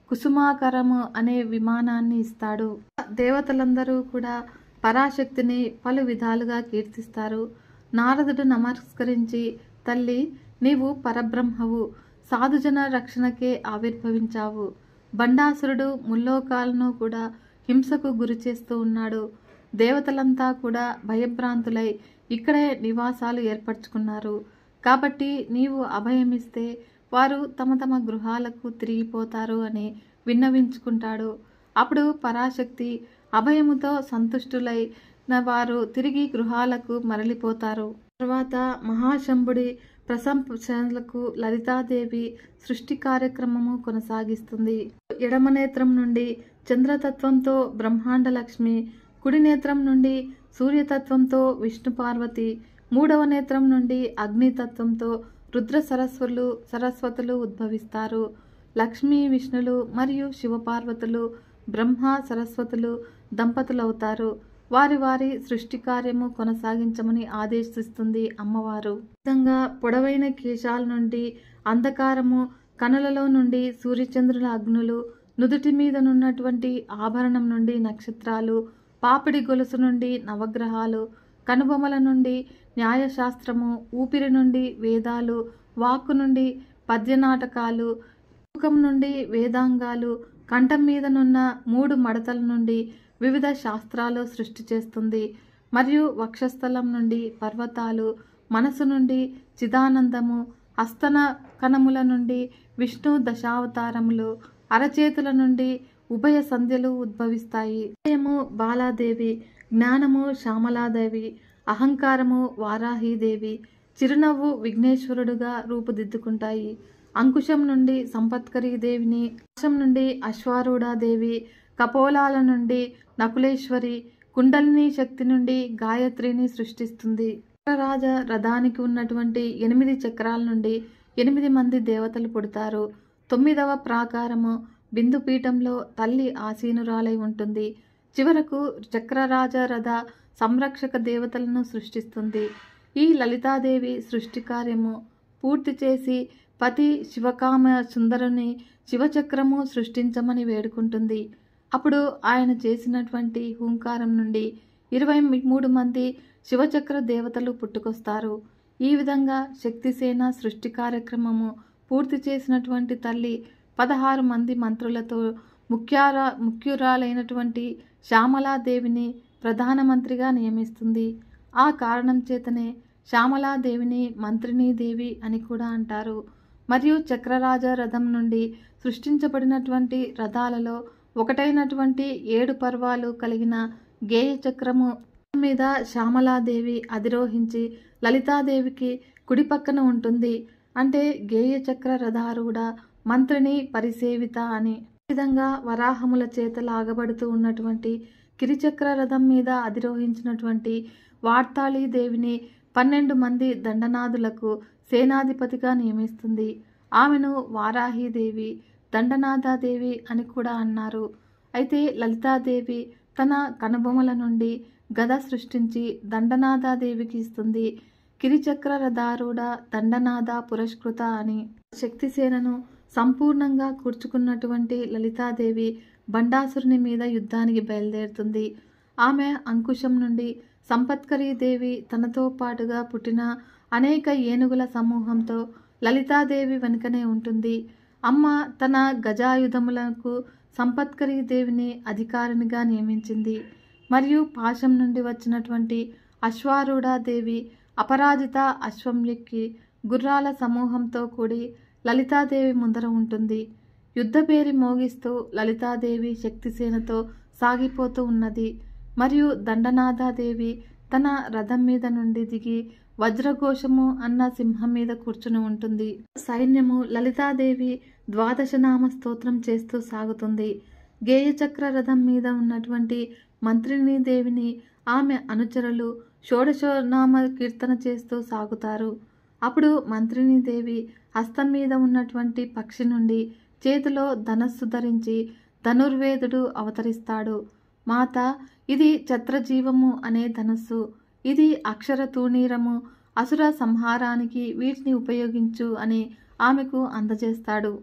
కుసుమాకరము అనే విమానాన్ని ఇస్తాడు. దేవతలందరూ కూడా పరాశక్తిని పలు విధాలుగా కీర్తిస్తారు. నారదుడు నమస్కరించి, తల్లి నీవు పరబ్రహ్మవు, సాధుజన రక్షణకే ఆవిర్భవించావు. బండాసురుడు ముల్లోకాలను కూడా హింసకు గురి చేస్తూ ఉన్నాడు. దేవతలంతా కూడా భయభ్రాంతులై ఇక్కడే నివాసాలు ఏర్పరచుకున్నారు. కాబట్టి నీవు అభయమిస్తే వారు తమ తమ గృహాలకు తిరిగిపోతారు అని విన్నవించుకుంటాడు. అప్పుడు పరాశక్తి అభయముతో సంతుష్టులైన వారు తిరిగి గృహాలకు మరలిపోతారు. తర్వాత మహాశంభుడి ప్రశంసలకు లలితాదేవి సృష్టి కార్యక్రమము కొనసాగిస్తుంది. ఎడమ నేత్రం నుండి చంద్రతత్వంతో బ్రహ్మాండ లక్ష్మి, కుడి నేత్రం నుండి సూర్యతత్వంతో విష్ణు పార్వతి, మూడవ నేత్రం నుండి అగ్నితత్వంతో రుద్ర సరస్వతులు ఉద్భవిస్తారు. లక్ష్మీ విష్ణులు మరియు శివపార్వతులు బ్రహ్మ సరస్వతులు దంపతులవుతారు. వారి వారి సృష్టి కార్యము కొనసాగించమని ఆదేశిస్తుంది అమ్మవారు. విధంగా పొడవైన కేశాల నుండి అంధకారము, కనులలో నుండి సూర్యచంద్రుల అగ్నులు, నుదుటి మీదనున్నటువంటి ఆభరణం నుండి నక్షత్రాలు, పాపిడి గొలుసు నుండి నవగ్రహాలు, కనుబొమల నుండి న్యాయశాస్త్రము, ఊపిరి నుండి వేదాలు, వాక్కు నుండి పద్యనాటకాలు, ముఖం నుండి వేదాంగాలు, కంఠం మీదనున్న 3 మడతల నుండి వివిధ శాస్త్రాలు సృష్టి చేస్తుంది. మరియు వక్షస్థలం నుండి పర్వతాలు, మనసు నుండి చిదానందము, హస్తన కణముల నుండి విష్ణు దశావతారములు, అరచేతుల నుండి ఉభయ సంధ్యలు ఉద్భవిస్తాయి. హృదయము బాలాదేవి, జ్ఞానము శ్యామలాదేవి, అహంకారము వారాహీదేవి, చిరునవ్వు విఘ్నేశ్వరుడుగా రూపుదిద్దుకుంటాయి. అంకుశం నుండి సంపత్కరీదేవిని, పాశం నుండి అశ్వారూఢాదేవి, కపోలాల నుండి నకులేశ్వరి, కుండలిని శక్తి నుండి గాయత్రిని సృష్టిస్తుంది. చక్రరాజ రథానికి ఉన్నటువంటి 8 చక్రాల నుండి 8 మంది దేవతలు పుడతారు. 9వ ప్రాకారము బిందుపీఠంలో తల్లి ఆసీనురాలై ఉంటుంది. చివరకు చక్రరాజ రథ సంరక్షక దేవతలను సృష్టిస్తుంది. ఈ లలితాదేవి సృష్టి కార్యము పూర్తి చేసి పతి శివకామ సుందరుని శివచక్రము సృష్టించమని వేడుకుంటుంది. అప్పుడు ఆయన చేసినటువంటి హుంకారం నుండి 23 మంది శివచక్ర దేవతలు పుట్టుకొస్తారు. ఈ విధంగా శక్తిసేన సృష్టి కార్యక్రమము పూర్తి చేసినటువంటి తల్లి 16 మంది మంత్రులతో ముఖ్యురాలైనటువంటి శ్యామలాదేవిని ప్రధానమంత్రిగా నియమిస్తుంది. ఆ కారణం చేతనే శ్యామలాదేవిని మంత్రినీ దేవి అని కూడా అంటారు. మరియు చక్రరాజ రథం నుండి సృష్టించబడినటువంటి రథాలలో ఒకటైనటువంటి 7 పర్వాలు కలిగిన గేయ చక్రము మీద శ్యామలాదేవి అధిరోహించి లలితాదేవికి కుడి పక్కన ఉంటుంది. అంటే గేయ చక్ర రథారూఢ మంత్రిని పరిసేవిత అని. ఈ విధంగా వరాహముల చేత లాగబడుతూ ఉన్నటువంటి కిరిచక్ర రథం మీద అధిరోహించినటువంటి వార్తాళీదేవిని 12 మంది దండనాథులకు సేనాధిపతిగా నియమిస్తుంది. ఆమెను వారాహీదేవి, దండనాథాదేవి అని కూడా అన్నారు. అయితే లలితాదేవి తన కనుబొమల నుండి గద సృష్టించి దండనాథాదేవికి ఇస్తుంది. కిరిచక్ర రథారూఢ దండనాథ పురస్కృత అని. శక్తిసేనను సంపూర్ణంగా కూర్చుకున్నటువంటి లలితాదేవి బండాసురుని మీద యుద్ధానికి బయలుదేరుతుంది. ఆమె అంకుశం నుండి సంపత్కరీదేవి తనతో పాటుగా పుట్టిన అనేక ఏనుగుల సమూహంతో లలితాదేవి వెనుకనే ఉంటుంది. అమ్మ తన గజాయుధములకు సంపత్కరీ దేవిని అధికారినిగా నియమించింది. మరియు పాశం నుండి వచ్చినటువంటి అశ్వారూఢాదేవి అపరాజిత అశ్వం ఎక్కి గుర్రాల సమూహంతో కూడి లలితాదేవి ముందర ఉంటుంది. యుద్ధభేరి మోగిస్తూ లలితాదేవి శక్తిసేనతో సాగిపోతూ ఉన్నది. మరియు దండనాథాదేవి తన రథం మీద నుండి దిగి వజ్రఘోషము అన్న సింహం మీద కూర్చుని ఉంటుంది. సైన్యము లలితాదేవి ద్వాదశనామ స్తోత్రం చేస్తూ సాగుతుంది. గేయచక్ర రథం మీద ఉన్నటువంటి మంత్రిని దేవిని ఆమె అనుచరులు షోడశనామ కీర్తన చేస్తూ సాగుతారు. అప్పుడు మంత్రిని దేవి హస్తం మీద ఉన్నటువంటి పక్షి నుండి చేతిలో ధనస్సు ధరించి ధనుర్వేదుడు అవతరిస్తాడు. మాత, ఇది ఛత్రజీవము అనే ధనస్సు, ఇది అక్షర తూణీరము, అసుర సంహారానికి వీటిని ఉపయోగించు అని ఆమెకు అందజేస్తాడు.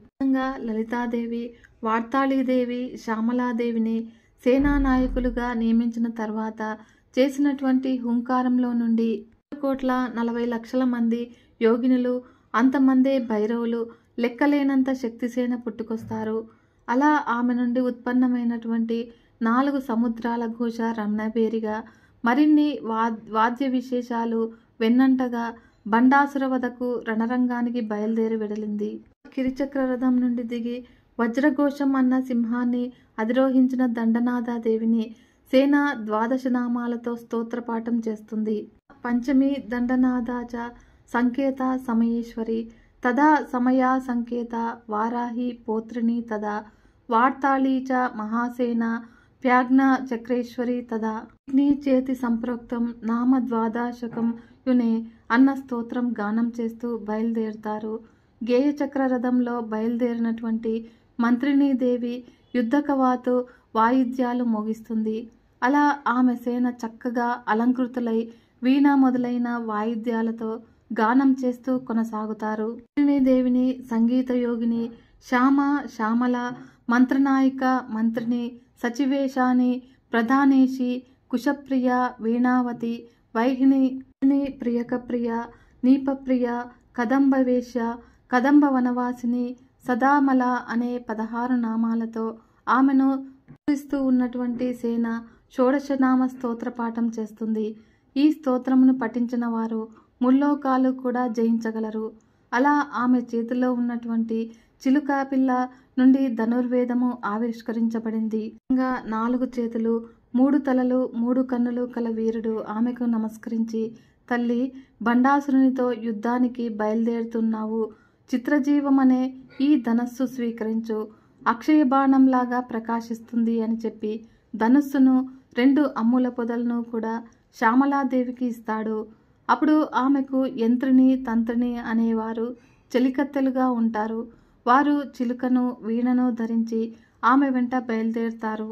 లలితాదేవి వార్తాళీదేవి శ్యామలాదేవిని సేనానాయకులుగా నియమించిన తర్వాత చేసినటువంటి హుంకారంలో నుండి 1,40,00,000 మంది యోగినులు, అంతమందే భైరవులు, లెక్కలేనంత శక్తిసేన పుట్టుకొస్తారు. అలా ఆమె నుండి ఉత్పన్నమైనటువంటి 4 సముద్రాల ఘోష రమణబేరిగా మరిన్ని వాద్య విశేషాలు వెన్నంటగా బండాసుర వధకు రణరంగానికి బయలుదేరి వెడలింది. కిరిచక్ర రథం నుండి దిగి వజ్రఘోషం అన్న సింహాన్ని అధిరోహించిన దండనాథాదేవిని సేన 12 నామాలతో స్తోత్రపాఠం చేస్తుంది. పంచమి దండనాథాచ సంకేత సమయేశ్వరి తదా సమయా సంకేత వారాహి పోత్రిని తదా వార్తాళీ చ మహాసేన ప్యాజ్ఞ చక్రేశ్వరి తదా నీ చేతి సంప్రోక్తం నామ ద్వాదశకం యునే అన్న స్తోత్రం గానం చేస్తూ బయలుదేరుతారు. గేయచక్ర రథంలో బయలుదేరినటువంటి మంత్రిని దేవి యుద్ధకవాతు వాయిద్యాలు మోగిస్తుంది. అలా ఆమె సేన చక్కగా అలంకృతులై వీణ మొదలైన వాయిద్యాలతో గానం చేస్తూ కొనసాగుతారు. మంత్రిని దేవిని సంగీత యోగిని, శ్యామ, శ్యామల, మంత్రనాయిక, మంత్రిని, సచివేశాని, ప్రధానేషి, కుశప్రియ, వీణావతి, వైహిని, ప్రియకప్రియ, నీపప్రియ, కదంబవేశ్య, కదంబ వనవాసిని, సదామల అనే 16 నామాలతో ఆమెను పూజిస్తూ ఉన్నటువంటి సేన షోడశనామ స్తోత్రపాఠం చేస్తుంది. ఈ స్తోత్రమును పఠించిన వారు ముల్లోకాలు కూడా జయించగలరు. అలా ఆమె చేతిలో ఉన్నటువంటి చిలుక పిల్ల నుండి ధనుర్వేదము ఆవిష్కరించబడింది. 4 చేతులు, 3 తలలు, 3 కన్నులు కల వీరుడు ఆమెకు నమస్కరించి, తల్లి, బండాసురునితో యుద్ధానికి బయలుదేరుతున్నావు. చిత్రజీవమనే ఈ ధనస్సు స్వీకరించు, అక్షయ బాణంలాగా ప్రకాశిస్తుంది అని చెప్పి ధనుస్సును 2 అమ్ముల పొదలను కూడా శ్యామలాదేవికి ఇస్తాడు. అప్పుడు ఆమెకు యంత్రిని, తంత్రిని అనేవారు చెలికత్తెలుగా ఉంటారు. వారు చిలుకను, వీణను ధరించి ఆమె వెంట బయలుదేరుతారు.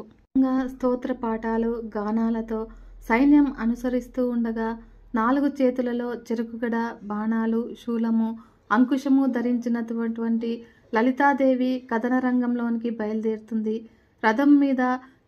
స్తోత్ర పాఠాలు, గానాలతో సైన్యం అనుసరిస్తూ ఉండగా 4 చేతులలో చెరుకుగడ, బాణాలు, శూలము, అంకుశము ధరించినటువంటి లలితాదేవి కథన రంగంలోనికి బయలుదేరుతుంది. రథం మీద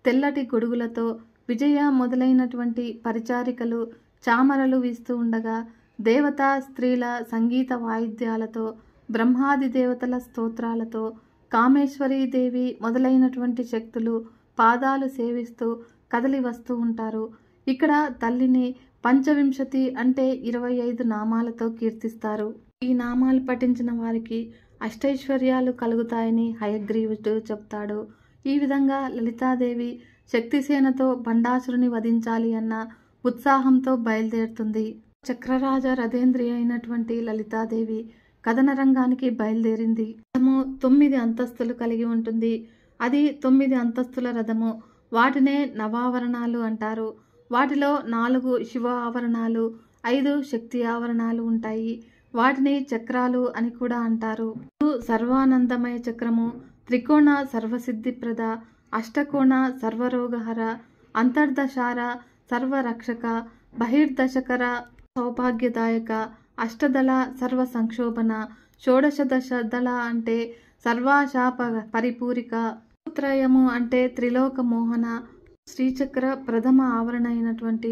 తెల్లటి గొడుగులతో విజయ మొదలైనటువంటి పరిచారికలు చామరలు వీస్తూ ఉండగా దేవతా స్త్రీల సంగీత వాయిద్యాలతో, బ్రహ్మాది దేవతల స్తోత్రాలతో, కామేశ్వరీదేవి మొదలైనటువంటి శక్తులు పాదాలు సేవిస్తూ కదలి వస్తూ ఉంటారు. ఇక్కడ తల్లిని 25 అంటే 25 నామాలతో కీర్తిస్తారు. ఈ నామాలు పఠించిన వారికి అష్టైశ్వర్యాలు కలుగుతాయని హయగ్రీవుడు చెప్తాడు. ఈ విధంగా లలితాదేవి శక్తిసేనతో బండాసురుని వధించాలి అన్న ఉత్సాహంతో బయలుదేరుతుంది. చక్రరాజ రథేంద్రి అయినటువంటి లలితాదేవి కథన రంగానికి బయలుదేరింది. రథము 9 అంతస్తులు కలిగి ఉంటుంది. అది 9 అంతస్తుల రథము. వాటినే నవావరణాలు అంటారు. వాటిలో 4 శివ ఆవరణాలు, 5 శక్తి ఆవరణాలు ఉంటాయి. వాటిని చక్రాలు అని కూడా అంటారు. సర్వానందమయ చక్రము, త్రికోణ సర్వసిద్ధిప్రద, అష్టకోణ సర్వరోగహర, అంతర్దశార సర్వరక్షక, బహిర్దశకర సౌభాగ్యదాయక, అష్టదళ సర్వ సంక్షోభన, షోడశదశ దళ అంటే సర్వాశాప పరిపూరిక, త్రయము అంటే త్రిలోక మోహన, శ్రీచక్ర ప్రథమ ఆవరణ అయినటువంటి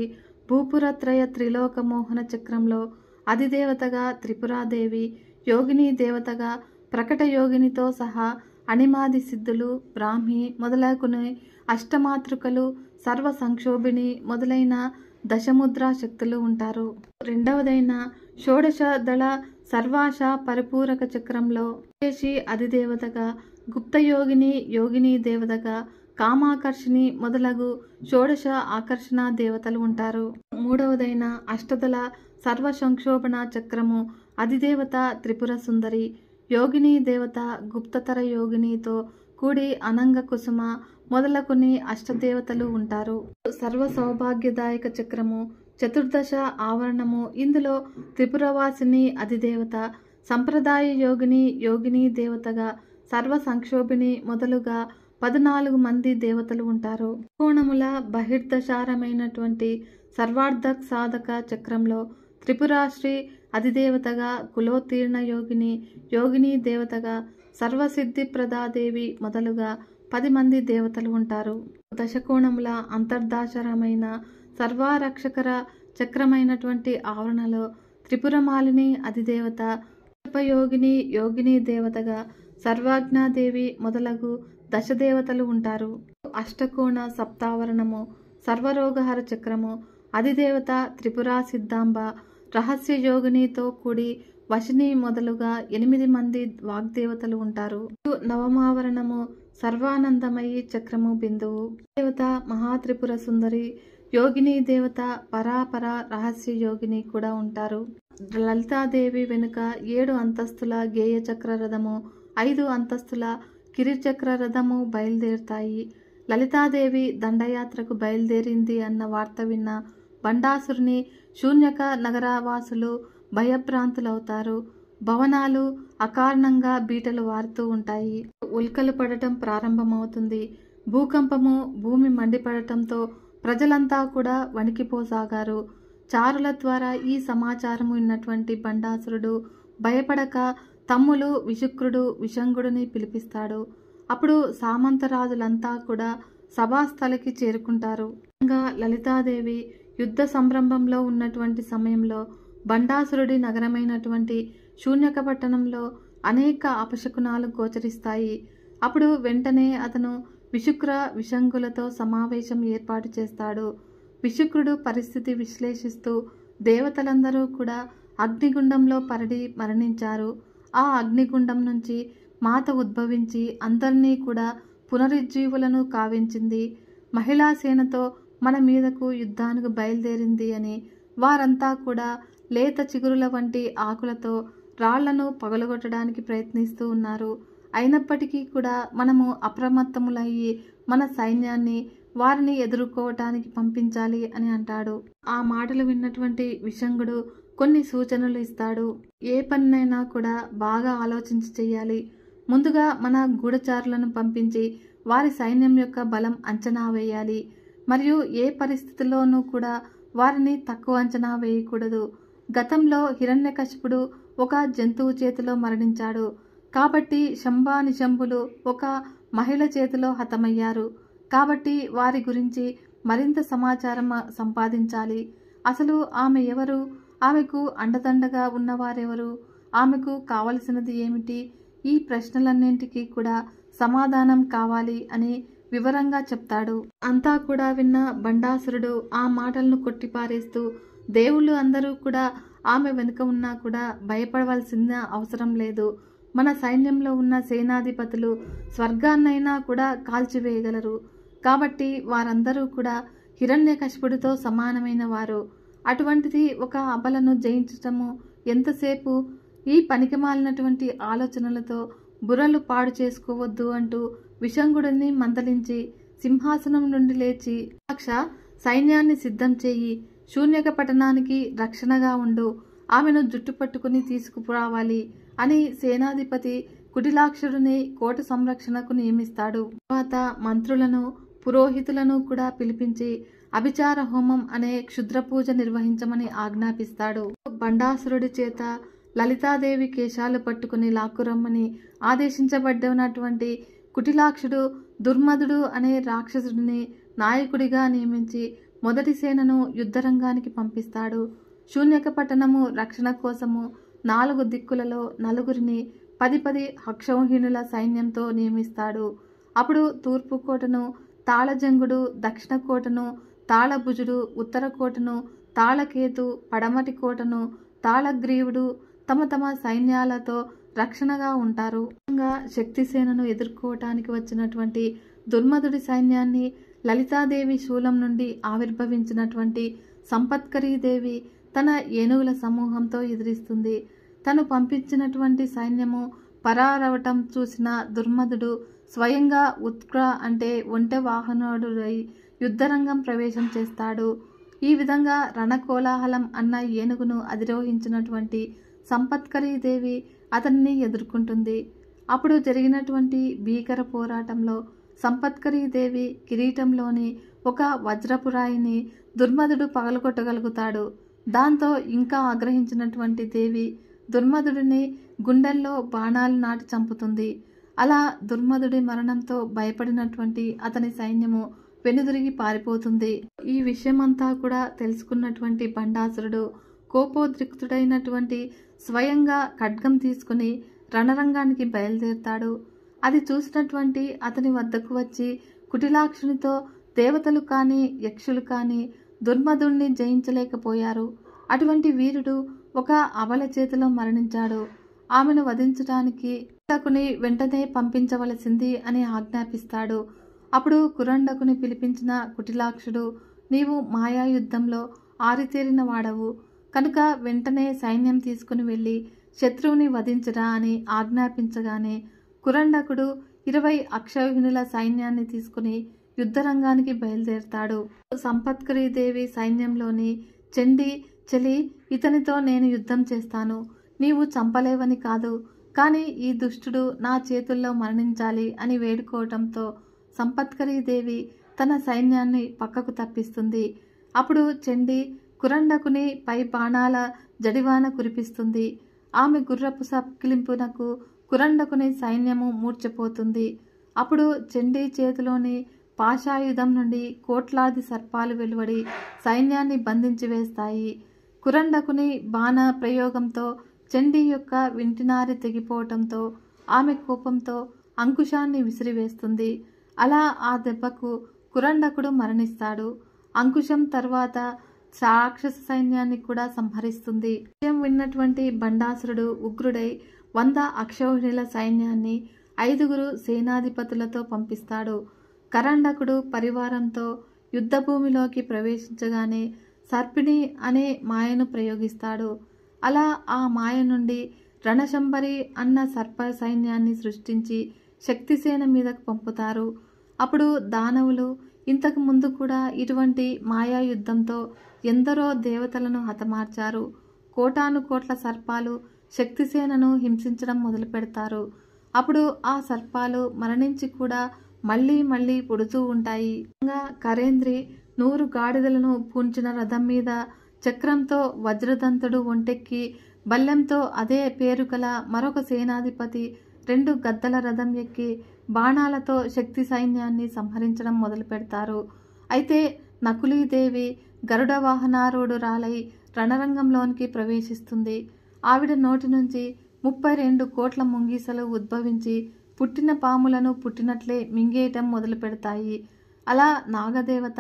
భూపురత్రయ త్రిలోక మోహన చక్రంలో అధిదేవతగా త్రిపురాదేవి, యోగిని దేవతగా ప్రకట యోగినితో సహా అణిమాది సిద్ధులు, బ్రాహ్మి మొదలగునే అష్టమాతృకలు, సర్వ సంక్షోభిణి మొదలైన దశముద్రా శక్తులు ఉంటారు. రెండవదైన షోడశ దళ సర్వాశ పరిపూరక చక్రంలో విశేషి అధిదేవతగా, గుప్తయోగిని యోగిని దేవతగా, కామాకర్షిణి మొదలగు షోడశ ఆకర్షణ దేవతలు ఉంటారు. మూడవదైన అష్టదళ సర్వ సంక్షోభణ చక్రము అధిదేవత త్రిపుర సుందరి, యోగిని దేవత గుప్తతర యోగినితో కూడి అనంగ కుసుమ మొదలకుని అష్టదేవతలు ఉంటారు. సర్వ సౌభాగ్యదాయక చక్రము చతుర్దశ ఆవరణము, ఇందులో త్రిపురవాసిని అధిదేవత, సంప్రదాయ యోగిని యోగిని దేవతగా, సర్వ సంక్షోభిణి మొదలుగా 14 మంది దేవతలు ఉంటారు. కోణముల బహిర్దశారమైనటువంటి సర్వార్థ సాధక చక్రంలో త్రిపురాశ్రీ అధిదేవతగా, కులోత్తీర్ణ యోగిని యోగిని దేవతగా, సర్వసిద్ధి ప్రదాదేవి మొదలుగా 10 మంది దేవతలు ఉంటారు. దశకోణముల అంతర్దాశరమైన సర్వారక్షకర చక్రమైనటువంటి ఆవరణలో త్రిపురమాలిని అధిదేవత, ఉపయోగిని యోగిని దేవతగా, సర్వాజ్ఞాదేవి మొదలగు దశదేవతలు ఉంటారు. అష్టకోణ సప్తావరణము సర్వరోగహర చక్రము అధిదేవత త్రిపురా సిద్ధాంబ, రహస్య యోగినితో కూడి వశిని మొదలుగా 8 మంది వాగ్దేవతలు ఉంటారు. నవమావరణము సర్వానందమయి చక్రము బిందువు దేవత మహాత్రిపుర సుందరి, యోగిని దేవత పరాపర రహస్య యోగిని కూడా ఉంటారు. లలితాదేవి వెనుక 7 అంతస్తుల గేయ చక్ర రథము, 5 అంతస్తుల కిరిచక్ర రథము బయలుదేరుతాయి. లలితాదేవి దండయాత్రకు బయలుదేరింది అన్న వార్త విన్న బండాసురుని శూన్యక నగరవాసులు భయభ్రాంతులవుతారు. భవనాలు అకారణంగా బీటలు వారుతూ ఉంటాయి. ఉల్కలు పడటం ప్రారంభమవుతుంది. భూకంపము, భూమి మండిపడటంతో ప్రజలంతా కూడా వణికిపోసాగారు. చారుల ద్వారా ఈ సమాచారము విన్నటువంటి బండాసురుడు భయపడక తమ్ములు విశుక్రుడు విశంగుడిని పిలిపిస్తాడు. అప్పుడు సామంతరాజులంతా కూడా సభాస్థలికి చేరుకుంటారు. లలితాదేవి యుద్ధ సంరంభంలో ఉన్నటువంటి సమయంలో బండాసురుడి నగరమైనటువంటి శూన్యక పట్టణంలో అనేక అపశకునాలు గోచరిస్తాయి. అప్పుడు వెంటనే అతను విశుక్ర విశంగులతో సమావేశం ఏర్పాటు చేస్తాడు. విశుక్రుడు పరిస్థితి విశ్లేషిస్తూ దేవతలందరూ కూడా అగ్నిగుండంలో పరడి మరణించారు. ఆ అగ్నిగుండం నుంచి మాత ఉద్భవించి అందరినీ కూడా పునరుజ్జీవులను కావించింది. మహిళా సేనతో మన మీదకు యుద్ధానికి బయలుదేరింది అని వారంతా కూడా లేత చిగురుల వంటి ఆకులతో రాళ్లను పగలగొట్టడానికి ప్రయత్నిస్తూ ఉన్నారు. అయినప్పటికీ కూడా మనము అప్రమత్తములయ్యి మన సైన్యాన్ని వారిని ఎదుర్కోవటానికి పంపించాలి అని అంటాడు. ఆ మాటలు విన్నటువంటి విశంగుడు కొన్ని సూచనలు ఇస్తాడు. ఏ పనినైనా కూడా బాగా ఆలోచించి చెయ్యాలి. ముందుగా మన గూఢచారులను పంపించి వారి సైన్యం యొక్క బలం అంచనా వేయాలి. మరియు ఏ పరిస్థితుల్లోనూ కూడా వారిని తక్కువ అంచనా వేయకూడదు. గతంలో హిరణ్యకశిపుడు ఒక జంతువు చేతిలో మరణించాడు. కాబట్టి శంభానిశంభులు ఒక మహిళ చేతిలో హతమయ్యారు. కాబట్టి వారి గురించి మరింత సమాచారం సంపాదించాలి. అసలు ఆమె ఎవరు, ఆమెకు అండదండగా ఉన్నవారెవరు, ఆమెకు కావలసినది ఏమిటి, ఈ ప్రశ్నలన్నింటికీ కూడా సమాధానం కావాలి అని వివరంగా చెప్తాడు. అంతా కూడా విన్న బండాసురుడు ఆ మాటలను కొట్టిపారేస్తూ, దేవుళ్ళు అందరూ కూడా ఆమె వెనుక ఉన్నా కూడా భయపడవలసిన అవసరం లేదు. మన సైన్యంలో ఉన్న సేనాధిపతులు స్వర్గాన్నైనా కూడా కాల్చివేయగలరు. కాబట్టి వారందరూ కూడా హిరణ్యకశిపుడితో సమానమైన వారు. అటువంటిది ఒక అబలను జయించటము ఎంతసేపు, ఈ పనికిమాలినటువంటి ఆలోచనలతో బుర్రలు పాడు చేసుకోవద్దు అంటూ విశంగుడిని మందలించి సింహాసనం నుండి లేచి, సైన్యాన్ని సిద్ధం చేయి, శూన్యక పట్టణానికి రక్షణగా ఉండు, ఆమెను జుట్టు పట్టుకుని తీసుకురావాలి అని సేనాధిపతి కుటిలాక్షుడిని కోట సంరక్షణకు నియమిస్తాడు. తర్వాత మంత్రులను పురోహితులను కూడా పిలిపించి అభిచార హోమం అనే క్షుద్ర పూజ నిర్వహించమని ఆజ్ఞాపిస్తాడు. బండాసురుడి చేత లలితాదేవి కేశాలు పట్టుకుని లాక్కురమ్మని ఆదేశించబడినటువంటి కుటిలాక్షుడు దుర్మధుడు అనే రాక్షసుడిని నాయకుడిగా నియమించి మొదటి సేనను యుద్ధరంగానికి పంపిస్తాడు. శూన్యక పట్టణము రక్షణ కోసము 4 దిక్కులలో 4గురిని 10 అక్షౌహిణుల సైన్యంతో నియమిస్తాడు. అప్పుడు తూర్పు కోటను తాళజంగుడు, దక్షిణ కోటను తాళభుజుడు, ఉత్తర కోటను తాళకేతు, పడమటి కోటను తాళగ్రీవుడు తమ తమ సైన్యాలతో రక్షణగా ఉంటారు. శక్తిసేనను ఎదుర్కోవటానికి వచ్చినటువంటి దుర్మదుడి సైన్యాన్ని లలితాదేవి శూలం నుండి ఆవిర్భవించినటువంటి సంపత్కరీదేవి తన ఏనుగుల సమూహంతో ఎదిరిస్తుంది. తను పంపించినటువంటి సైన్యము పరారవటం చూసిన దుర్మదుడు స్వయంగా ఉత్క్ర అంటే ఒంటె వాహనుడై యుద్ధరంగం ప్రవేశం చేస్తాడు. ఈ విధంగా రణకోలాహలం అన్న ఏనుగును అధిరోహించినటువంటి సంపత్కరీదేవి అతన్ని ఎదుర్కొంటుంది. అప్పుడు జరిగినటువంటి భీకర పోరాటంలో సంపత్కరీదేవి కిరీటంలోని ఒక వజ్రపురాయిని దుర్మదుడు పగలగొట్టగలుగుతాడు. దాంతో ఇంకా ఆగ్రహించినటువంటి దేవి దుర్మదుడిని గుండెల్లో బాణాలు నాటి చంపుతుంది. అలా దుర్మదుడి మరణంతో భయపడినటువంటి అతని సైన్యము వెనుదిరిగి పారిపోతుంది. ఈ విషయమంతా కూడా తెలుసుకున్నటువంటి బండాసురుడు కోపోద్రిక్తుడైనటువంటి స్వయంగా ఖడ్గం తీసుకుని రణరంగానికి బయలుదేరుతాడు. అది చూసినటువంటి అతని వద్దకు వచ్చి కుటిలాక్షునితో దేవతలు కానీ యక్షులు కానీ దుర్మదుణ్ణి జయించలేకపోయారు. అటువంటి వీరుడు ఒక అబల చేతిలో మరణించాడు. ఆమెను వధించడానికి కురండకుని వెంటనే పంపించవలసింది అని ఆజ్ఞాపిస్తాడు. అప్పుడు కురండకుని పిలిపించిన కుటిలాక్షుడు, నీవు మాయాయుద్ధంలో ఆరితేరిన వాడవు కనుక వెంటనే సైన్యం తీసుకుని వెళ్ళి శత్రువుని వధించరా అని ఆజ్ఞాపించగానే కురండకుడు 20 అక్షౌహిణుల సైన్యాన్ని తీసుకుని యుద్ధరంగానికి బయలుదేరుతాడు. సంపత్కరీదేవి సైన్యంలోని చండి, చెలి, ఇతనితో నేను యుద్ధం చేస్తాను, నీవు చంపలేవని కాదు, కానీ ఈ దుష్టుడు నా చేతుల్లో మరణించాలి అని వేడుకోవటంతో సంపత్కరీదేవి తన సైన్యాన్ని పక్కకు తప్పిస్తుంది. అప్పుడు చండి కురండకుని పై బాణాల జడివాన కురిపిస్తుంది. ఆమె గుర్రపు సక్కిలింపునకు కురండకుని సైన్యము మూర్ఛపోతుంది. అప్పుడు చండీ చేతిలోని పాశాయుధం నుండి కోట్లాది సర్పాలు వెలువడి సైన్యాన్ని బంధించి వేస్తాయి. కురండకుని బాణ ప్రయోగంతో చండీ యొక్క వింటినారి తెగిపోవటంతో ఆమె కోపంతో అంకుశాన్ని విసిరివేస్తుంది. అలా ఆ దెబ్బకు కురండకుడు మరణిస్తాడు. అంకుశం తర్వాత రాక్షస సైన్యాన్ని కూడా సంహరిస్తుంది. విషయం విన్నటువంటి బండాసురుడు ఉగ్రుడై 100 అక్షౌహిణుల సైన్యాన్ని 5 సేనాధిపతులతో పంపిస్తాడు. కరండకుడు పరివారంతో యుద్ధభూమిలోకి ప్రవేశించగానే సర్పిణి అనే మాయను ప్రయోగిస్తాడు. అలా ఆ మాయ నుండి రణశంబరి అన్న సర్ప సైన్యాన్ని సృష్టించి శక్తిసేన మీదకు పంపుతారు. అప్పుడు దానవులు ఇంతకు ముందు కూడా ఇటువంటి మాయా యుద్ధంతో ఎందరో దేవతలను హతమార్చారు. కోటానుకోట్ల సర్పాలు శక్తిసేనను హింసించడం మొదలు పెడతారు. అప్పుడు ఆ సర్పాలు మరణించి కూడా మళ్ళీ మళ్ళీ పుడుతూ ఉంటాయి. కరేంద్రి 100 గాడిదలను పూంచిన రథం మీద చక్రంతో వజ్రదంతుడు ఒంటెక్కి బల్లెంతో అదే పేరు గల మరొక సేనాధిపతి 2 గద్దల రథం ఎక్కి బాణాలతో శక్తి సైన్యాన్ని సంహరించడం మొదలు పెడతారు. అయితే నకులీదేవి గరుడ వాహనారూఢురాలై రణరంగంలోనికి ప్రవేశిస్తుంది. ఆవిడ నోటి నుంచి 32 కోట్ల ముంగీసలు ఉద్భవించి పుట్టిన పాములను పుట్టినట్లే మింగేయటం మొదలు పెడతాయి. అలా నాగదేవత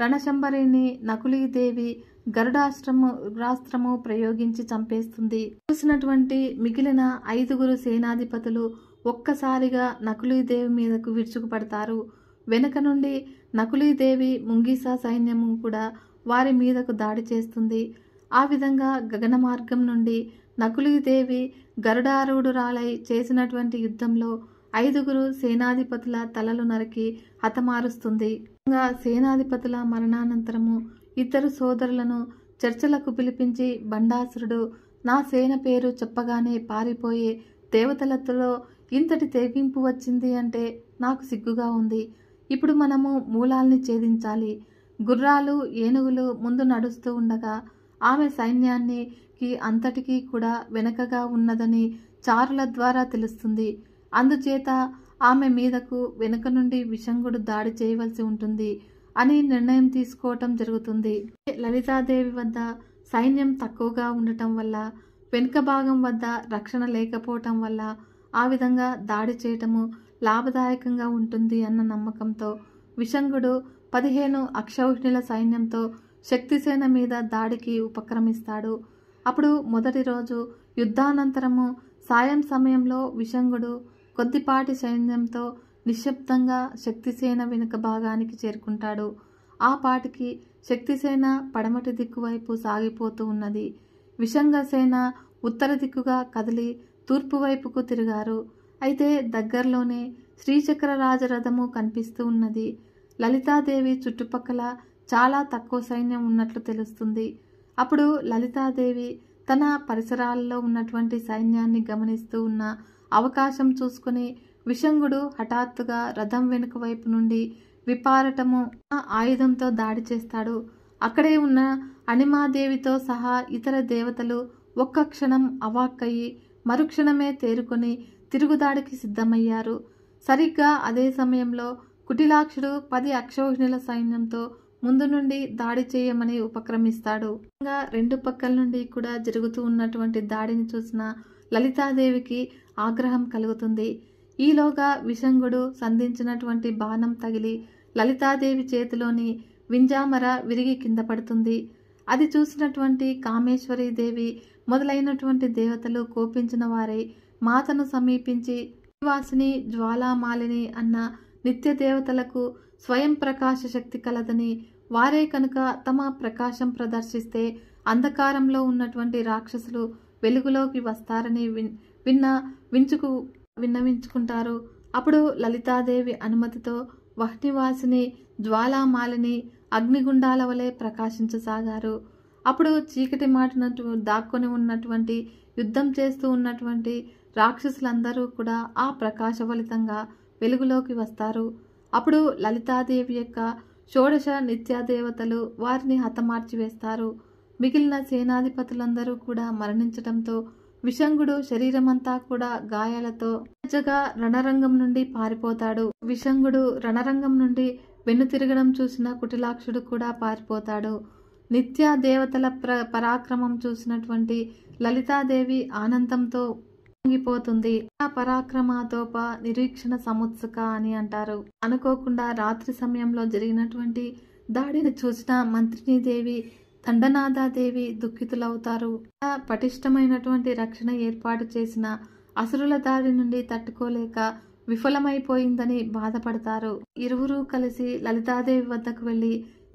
రణశంబరిని నకులీదేవి గరుడాస్త్రము ప్రయోగించి చంపేస్తుంది. చూసినటువంటి మిగిలిన 5 సేనాధిపతులు ఒక్కసారిగా నకులీదేవి మీదకు విరుచుకుపడతారు. వెనుక నుండి నకులీదేవి ముంగీసా సైన్యము కూడా వారి మీదకు దాడి చేస్తుంది. ఆ విధంగా గగన మార్గం నుండి నకులీదేవి గరుడారూఢురాలై చేసినటువంటి యుద్ధంలో 5 సేనాధిపతుల తలలు నరికి హతమారుస్తుంది. సేనాధిపతుల మరణానంతరము 2 సోదరులను చర్చలకు పిలిపించి బండాసురుడు నా సేన పేరు చెప్పగానే పారిపోయే దేవతలతో ఇంతటి తెగింపు వచ్చింది అంటే నాకు సిగ్గుగా ఉంది. ఇప్పుడు మనము మూలాల్ని ఛేదించాలి. గుర్రాలు, ఏనుగులు ముందు నడుస్తూ ఉండగా ఆమె సైన్యానికి అంతటికీ కూడా వెనకగా ఉన్నదని చారుల ద్వారా తెలుస్తుంది. అందుచేత ఆమె మీదకు వెనుక నుండి విషంగుడు దాడి చేయవలసి ఉంటుంది అని నిర్ణయం తీసుకోవటం జరుగుతుంది. లలితాదేవి వద్ద సైన్యం తక్కువగా ఉండటం వల్ల, వెనుక భాగం వద్ద రక్షణ లేకపోవటం వల్ల ఆ విధంగా దాడి చేయటము లాభదాయకంగా ఉంటుంది అన్న నమ్మకంతో విశంగుడు 15 అక్షౌహిణుల సైన్యంతో శక్తిసేన మీద దాడికి ఉపక్రమిస్తాడు. అప్పుడు మొదటి రోజు యుద్ధానంతరము సాయం సమయంలో విశంగుడు కొద్దిపాటి సైన్యంతో నిశ్శబ్దంగా శక్తిసేన వెనుక భాగానికి చేరుకుంటాడు. ఆ పాటికి శక్తిసేన పడమటి దిక్కు వైపు సాగిపోతూ ఉన్నది. విశంగసేన ఉత్తర దిక్కుగా కదిలి తూర్పు వైపుకు తిరిగారు. అయితే దగ్గరలోనే శ్రీచక్ర రాజరథము కనిపిస్తూ ఉన్నది. లలితాదేవి చుట్టుపక్కల చాలా తక్కువ సైన్యం ఉన్నట్లు తెలుస్తుంది. అప్పుడు లలితాదేవి తన పరిసరాల్లో ఉన్నటువంటి సైన్యాన్ని గమనిస్తూ ఉన్న అవకాశం చూసుకుని విశంగుడు హఠాత్తుగా రథం వెనుక వైపు నుండి విపారటము ఆయుధంతో దాడి చేస్తాడు. అక్కడే ఉన్న అణిమాదేవితో సహా ఇతర దేవతలు ఒక్క క్షణం అవాక్కయి మరుక్షణమే తేరుకొని తిరుగుదాడికి సిద్ధమయ్యారు. సరిగ్గా అదే సమయంలో కుటిలాక్షుడు 10 అక్షౌహిణుల సైన్యంతో ముందు నుండి దాడి చేయమని ఉపక్రమిస్తాడు. రెండు పక్కల నుండి కూడా జరుగుతూ ఉన్నటువంటి దాడిని చూసిన లలితాదేవికి ఆగ్రహం కలుగుతుంది. ఈలోగా విశంగుడు సంధించినటువంటి బాణం తగిలి లలితాదేవి చేతిలోని వింజామర విరిగి కింద పడుతుంది. అది చూసినటువంటి కామేశ్వరీదేవి మొదలైనటువంటి దేవతలు కోపించిన వారై మాతను సమీపించి వాసిని జ్వాలామాలిని అన్న నిత్య దేవతలకు స్వయం ప్రకాశ శక్తి కలదని, వారే కనుక తమ ప్రకాశం ప్రదర్శిస్తే అంధకారంలో ఉన్నటువంటి రాక్షసులు వెలుగులోకి వస్తారని విన్నవించుకుంటారు. అప్పుడు లలితాదేవి అనుమతితో వహ్నివాసిని జ్వాలామాలిని అగ్నిగుండాల వలె ప్రకాశించసాగారు. అప్పుడు చీకటి మాటినట్టు దాక్కొని ఉన్నటువంటి యుద్ధం చేస్తూ ఉన్నటువంటి రాక్షసులందరూ కూడా ఆ ప్రకాశ ఫలితంగా వెలుగులోకి వస్తారు. అప్పుడు లలితాదేవి యొక్క షోడశ నిత్యాదేవతలు వారిని హతమార్చి వేస్తారు. మిగిలిన సేనాధిపతులందరూ కూడా మరణించడంతో విశంగుడు శరీరమంతా కూడా గాయాలతో రణరంగం నుండి పారిపోతాడు. విశంగుడు రణరంగం నుండి వెన్నుతిరగడం చూసిన కుటిలాక్షుడు కూడా పారిపోతాడు. నిత్య దేవతల పరాక్రమం చూసినటువంటి లలితాదేవి ఆనందంతో పొంగిపోతుంది. ఆ పరాక్రమాతోప నిరీక్షణ సముత్సుక అని అంటారు. అనుకోకుండా రాత్రి సమయంలో జరిగినటువంటి దాడిని చూసిన మంత్రినీదేవి దండనాథాదేవి దుఃఖితులవుతారు. పటిష్టమైనటువంటి రక్షణ ఏర్పాటు చేసిన అసురుల దాడి నుండి తట్టుకోలేక విఫలమైపోయిందని బాధపడతారు. ఇరువురు కలిసి లలితాదేవి వద్దకు వెళ్లి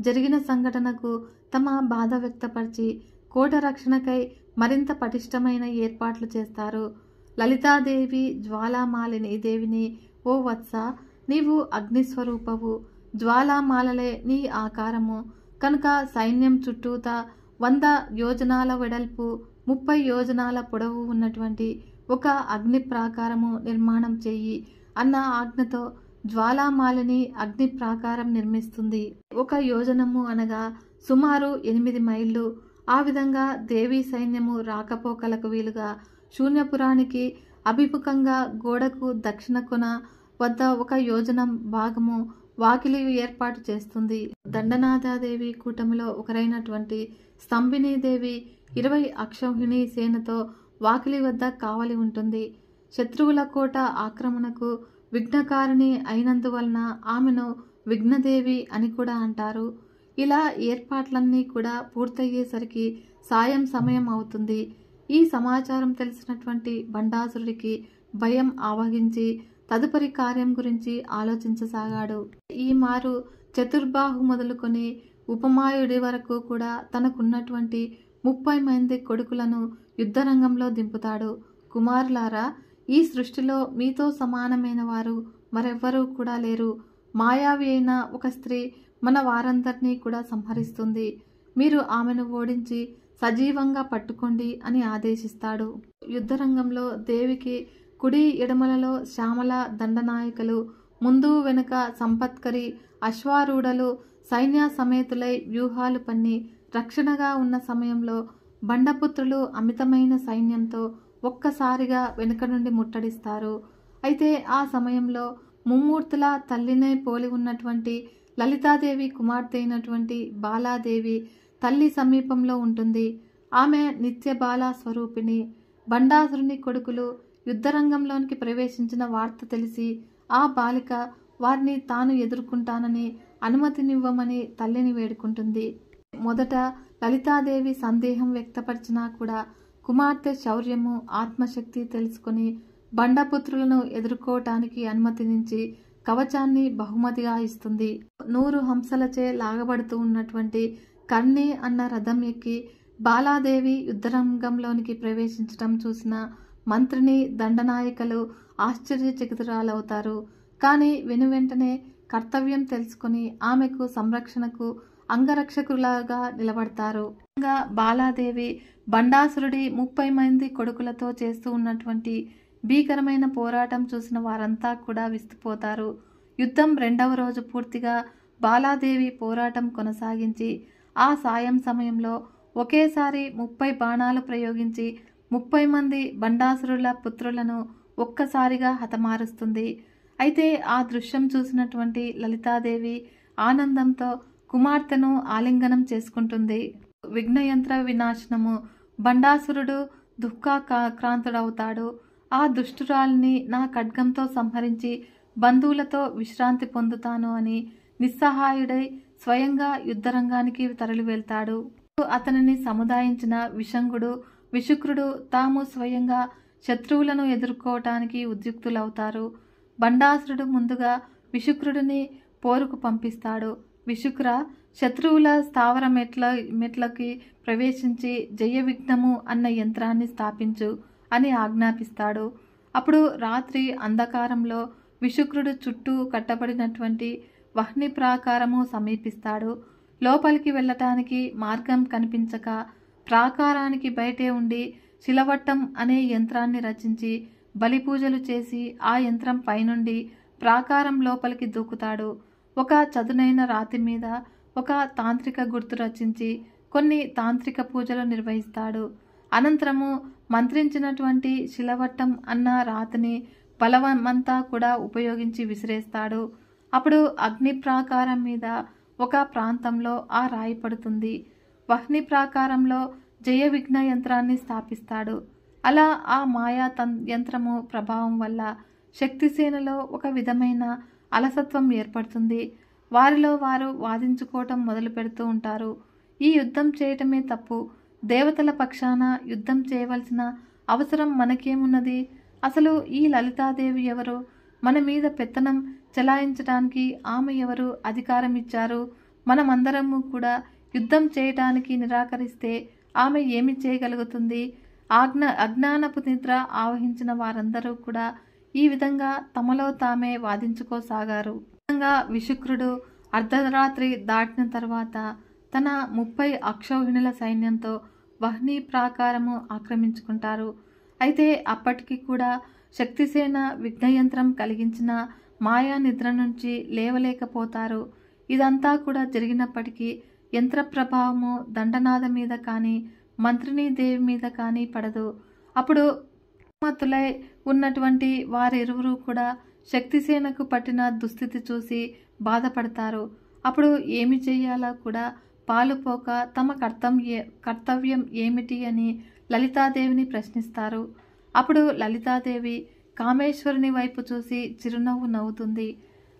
జరిగిన సంఘటనకు తమ బాధ వ్యక్తపరిచి కోట రక్షణకై మరింత పటిష్టమైన ఏర్పాట్లు చేస్తారు. లలితాదేవి జ్వాలామాలిని దేవిని, ఓ వత్స, నీవు అగ్నిస్వరూపవు, జ్వాలామాలలే నీ ఆకారము కనుక సైన్యం చుట్టూత 100 యోజనాల వెడల్పు 30 యోజనాల పొడవు ఉన్నటువంటి ఒక అగ్ని ప్రాకారము నిర్మాణం చెయ్యి అన్న ఆజ్ఞతో జ్వాలామాలిని అగ్ని ప్రాకారం నిర్మిస్తుంది. 1 యోజనము అనగా సుమారు 8 మైళ్ళు. ఆ విధంగా దేవీ సైన్యము రాకపోకలకు వీలుగా శూన్యపురానికి అభిముఖంగా గోడకు దక్షిణ కొన వద్ద 1 యోజనం భాగము వాకిలి ఏర్పాటు చేస్తుంది. దండనాథాదేవి కూటమిలో ఒకరైనటువంటి స్తంభినీదేవి 20 అక్షౌహిణి సేనతో వాకిలి వద్ద కావలి ఉంటుంది. శత్రువుల కోట ఆక్రమణకు విఘ్నకారిణి అయినందువలన ఆమెను విఘ్నదేవి అని కూడా అంటారు. ఇలా ఏర్పాట్లన్నీ కూడా పూర్తయ్యేసరికి సాయం సమయం అవుతుంది. ఈ సమాచారం తెలిసినటువంటి బండాసురుడికి భయం ఆవహించి తదుపరి కార్యం గురించి ఆలోచించసాగాడు. ఈ మారు చతుర్బాహు మొదలుకొని ఉపమాయుడి వరకు కూడా తనకున్నటువంటి 30 మంది కొడుకులను యుద్ధరంగంలో దింపుతాడు. కుమారులారా, ఈ సృష్టిలో మీతో సమానమైన వారు మరెవ్వరూ కూడా లేరు. మాయావి అయిన ఒక స్త్రీ మన వారందరినీ కూడా సంహరిస్తుంది. మీరు ఆమెను ఓడించి సజీవంగా పట్టుకోండి అని ఆదేశిస్తాడు. యుద్ధరంగంలో దేవికి కుడి ఎడమలలో శ్యామల దండనాయకులు, ముందు వెనుక సంపత్కరి అశ్వారూఢలు సైన్య సమేతులై వ్యూహాలు పన్ని రక్షణగా ఉన్న సమయంలో బండపుత్రులు అమితమైన సైన్యంతో ఒక్కసారిగా వెనుక నుండి ముట్టడిస్తారు. అయితే ఆ సమయంలో ముమ్మూర్తుల తల్లినే పోలి ఉన్నటువంటి లలితాదేవి కుమార్తె అయినటువంటి బాలాదేవి తల్లి సమీపంలో ఉంటుంది. ఆమె నిత్య బాలా స్వరూపిణి. బండాసురుని కొడుకులు యుద్ధరంగంలోనికి ప్రవేశించిన వార్త తెలిసి ఆ బాలిక వారిని తాను ఎదుర్కొంటానని అనుమతినివ్వమని తల్లిని వేడుకుంటుంది. మొదట లలితాదేవి సందేహం వ్యక్తపరిచినా కూడా కుమార్తె శౌర్యము, ఆత్మశక్తి తెలుసుకుని బండపుత్రులను ఎదుర్కోవటానికి అనుమతినించి కవచాన్ని బహుమతిగా ఇస్తుంది. 100 హంసలచే లాగబడుతూ ఉన్నటువంటి కర్ణి అన్న రథం ఎక్కి బాలాదేవి యుద్ధరంగంలోనికి ప్రవేశించటం చూసిన మంత్రిని, దండనాయకులు ఆశ్చర్యచకితురాలవుతారు. కానీ వెనువెంటనే కర్తవ్యం తెలుసుకుని ఆమెకు సంరక్షణకు అంగరక్షకులాగా నిలబడతారు. బాలాదేవి బండాసురుడి 30 మంది కొడుకులతో చేస్తూ ఉన్నటువంటి భీకరమైన పోరాటం చూసిన వారంతా కూడా విస్తుపోతారు. యుద్ధం 2వ రోజు పూర్తిగా బాలాదేవి పోరాటం కొనసాగించి ఆ సాయం సమయంలో ఒకేసారి 30 బాణాలు ప్రయోగించి 30 మంది బండాసురుల పుత్రులను ఒక్కసారిగా హతమారుస్తుంది. అయితే ఆ దృశ్యం చూసినటువంటి లలితాదేవి ఆనందంతో కుమార్తెను ఆలింగనం చేసుకుంటుంది. విఘ్నయంత్ర వినాశనము, బండాసురుడు దుఃఖాక్రాంతుడవుతాడు. ఆ దుష్టురాలిని నా ఖడ్గంతో సంహరించి బంధువులతో విశ్రాంతి పొందుతాను అని నిస్సహాయుడై స్వయంగా యుద్ధరంగానికి తరలి వెళ్తాడు. అతనిని సముదాయించిన విశుక్రుడు తాము స్వయంగా శత్రువులను ఎదుర్కోవటానికి ఉద్యుక్తులవుతారు. బండాసురుడు ముందుగా విశుక్రుడిని పోరుకు పంపిస్తాడు. విశుక్ర, శత్రువుల స్థావర మెట్లకి ప్రవేశించి జయ విఘ్నము అన్న యంత్రాన్ని స్థాపించు అని ఆజ్ఞాపిస్తాడు. అప్పుడు రాత్రి అంధకారంలో విశుక్రుడు చుట్టూ కట్టబడినటువంటి వహ్ని ప్రాకారము సమీపిస్తాడు. లోపలికి వెళ్ళటానికి మార్గం కనిపించక ప్రాకారానికి బయటే ఉండి శిలవట్టం అనే యంత్రాన్ని రచించి బలిపూజలు చేసి ఆ యంత్రం పైనుండి ప్రాకారం లోపలికి దూకుతాడు. ఒక చదునైన రాతి మీద ఒక తాంత్రిక గుర్తు రచించి కొన్ని తాంత్రిక పూజలు నిర్వహిస్తాడు. అనంతరము మంత్రించినటువంటి శిలవట్టం అన్న రాతిని బలమంతా కూడా ఉపయోగించి విసిరేస్తాడు. అప్పుడు అగ్ని ప్రాకారం మీద ఒక ప్రాంతంలో ఆ రాయి పడుతుంది. వహ్ని ప్రాకారంలో జయ విఘ్న యంత్రాన్ని స్థాపిస్తాడు. అలా ఆ మాయా యంత్రము ప్రభావం వల్ల శక్తిసేనలో ఒక విధమైన అలసత్వం ఏర్పడుతుంది. వారిలో వారు వాదించుకోవటం మొదలు పెడుతూ ఉంటారు. ఈ యుద్ధం చేయటమే తప్పు, దేవతల పక్షాన యుద్ధం చేయవలసిన అవసరం మనకేమున్నది? అసలు ఈ లలితాదేవి ఎవరు? మన మీద పెత్తనం చెలాయించడానికి ఆమె ఎవరు అధికారం ఇచ్చారు? మనమందరము కూడా యుద్ధం చేయటానికి నిరాకరిస్తే ఆమె ఏమి చేయగలుగుతుంది? అజ్ఞానపు నిద్ర ఆవహించిన వారందరూ కూడా ఈ విధంగా తమలో తామే వాదించుకోసాగారు. విశుక్రుడు అర్ధరాత్రి దాటిన తర్వాత తన 30 అక్షౌహిణుల సైన్యంతో వహ్ని ప్రాకారము ఆక్రమించుకుంటారు. అయితే అప్పటికి కూడా శక్తిసేన విఘ్నయంత్రం కలిగించిన మాయా నిద్ర నుంచి లేవలేకపోతారు. ఇదంతా కూడా జరిగినప్పటికీ యంత్ర ప్రభావము దండనాథ మీద కానీ మంత్రిని దేవి మీద కానీ పడదు. అప్పుడు మత్తులై ఉన్నటువంటి వారిరువురు కూడా శక్తిసేనకు పట్టిన దుస్థితి చూసి బాధపడతారు. అప్పుడు ఏమి చెయ్యాలో కూడా పాలుపోక తమ కర్తవ్యం ఏమిటి అని లలితాదేవిని ప్రశ్నిస్తారు. అప్పుడు లలితాదేవి కామేశ్వరుని వైపు చూసి చిరునవ్వు నవ్వుతుంది.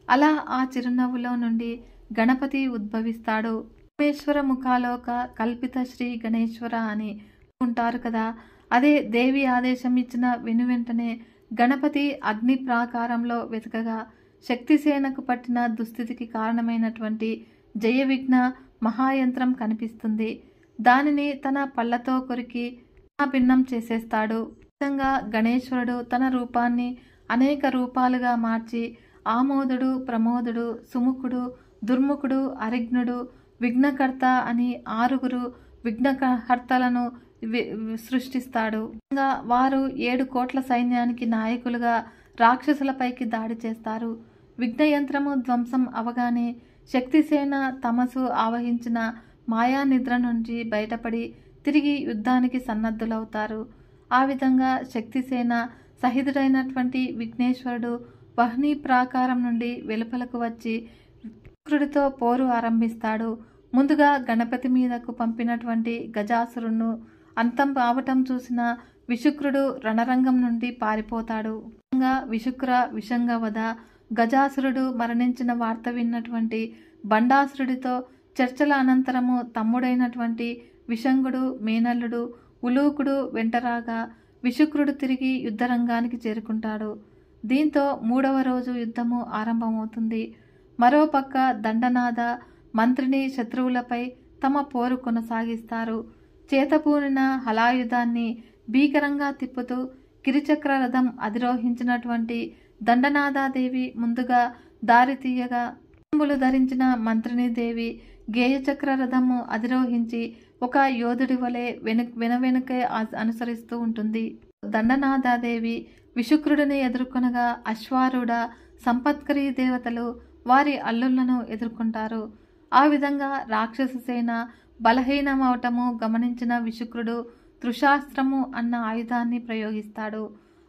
అలా ఆ చిరునవ్వులో నుండి గణపతి ఉద్భవిస్తాడు. కామేశ్వర ముఖాలోక కల్పిత శ్రీ గణేశ్వర అని ఉంటారు కదా, అదే దేవి ఆదేశం ఇచ్చిన వెనువెంటనే గణపతి అగ్ని ప్రాకారంలో వెతకగా శక్తిసేనకు పట్టిన దుస్థితికి కారణమైనటువంటి జయ విఘ్న మహాయంత్రం కనిపిస్తుంది. దానిని తన పళ్ళతో కొరికి భిన్నం చేసేస్తాడు. విధంగా గణేశ్వరుడు తన రూపాన్ని అనేక రూపాలుగా మార్చి ఆమోదుడు, ప్రమోదుడు, సుముఖుడు, దుర్ముఖుడు, అరిఘ్నుడు, విఘ్నకర్త అని 6 విఘ్నకర్తలను సృష్టిస్తాడు. వారు 7 కోట్ల సైన్యానికి నాయకులుగా రాక్షసులపైకి దాడి చేస్తారు. విఘ్నయంత్రము ధ్వంసం అవగానే శక్తిసేన తమసు ఆవహించిన మాయా నిద్ర నుంచి బయటపడి తిరిగి యుద్ధానికి సన్నద్ధులవుతారు. ఆ విధంగా శక్తిసేన సహితుడైనటువంటి విఘ్నేశ్వరుడు వహ్ని ప్రాకారం నుండి వెలుపలకు వచ్చి విశుక్రుడితో పోరు ఆరంభిస్తాడు. ముందుగా గణపతి మీదకు పంపినటువంటి గజాసురును అంతం అవటం చూసిన విశుక్రుడు రణరంగం నుండి పారిపోతాడు. విశుక్ర విషంగా వధ. గజాసురుడు మరణించిన వార్త విన్నటువంటి బండాసురుడితో చర్చల అనంతరము తమ్ముడైనటువంటి విషంగుడు, మేనల్లుడు, ఉలూకుడు వెంటరాగా విశుక్రుడు తిరిగి యుద్ధరంగానికి చేరుకుంటాడు. దీంతో 3వ రోజు యుద్ధము ఆరంభమవుతుంది. మరోపక్క దండనాథ మంత్రిని శత్రువులపై తమ పోరు కొనసాగిస్తారు. చేతపూనిన హలాయుధాన్ని భీకరంగా తిప్పుతూ గిరిచక్ర రథం అధిరోహించినటువంటి దండనాథాదేవి ముందుగా దారి తీయగా ంబులు ధరించిన మంత్రిని దేవి గేయచక్ర రథము అధిరోహించి ఒక యోధుడి వలె వెనుకే అనుసరిస్తూ ఉంటుంది. దండనాథాదేవి విశుక్రుడిని ఎదుర్కొనగా అశ్వారూఢ సంపత్కరీ దేవతలు వారి అల్లుళ్లను ఎదుర్కొంటారు. ఆ విధంగా రాక్షస సేన బలహీనమవటము గమనించిన విశుక్రుడు తృషాస్త్రము అన్న ఆయుధాన్ని ప్రయోగిస్తాడు.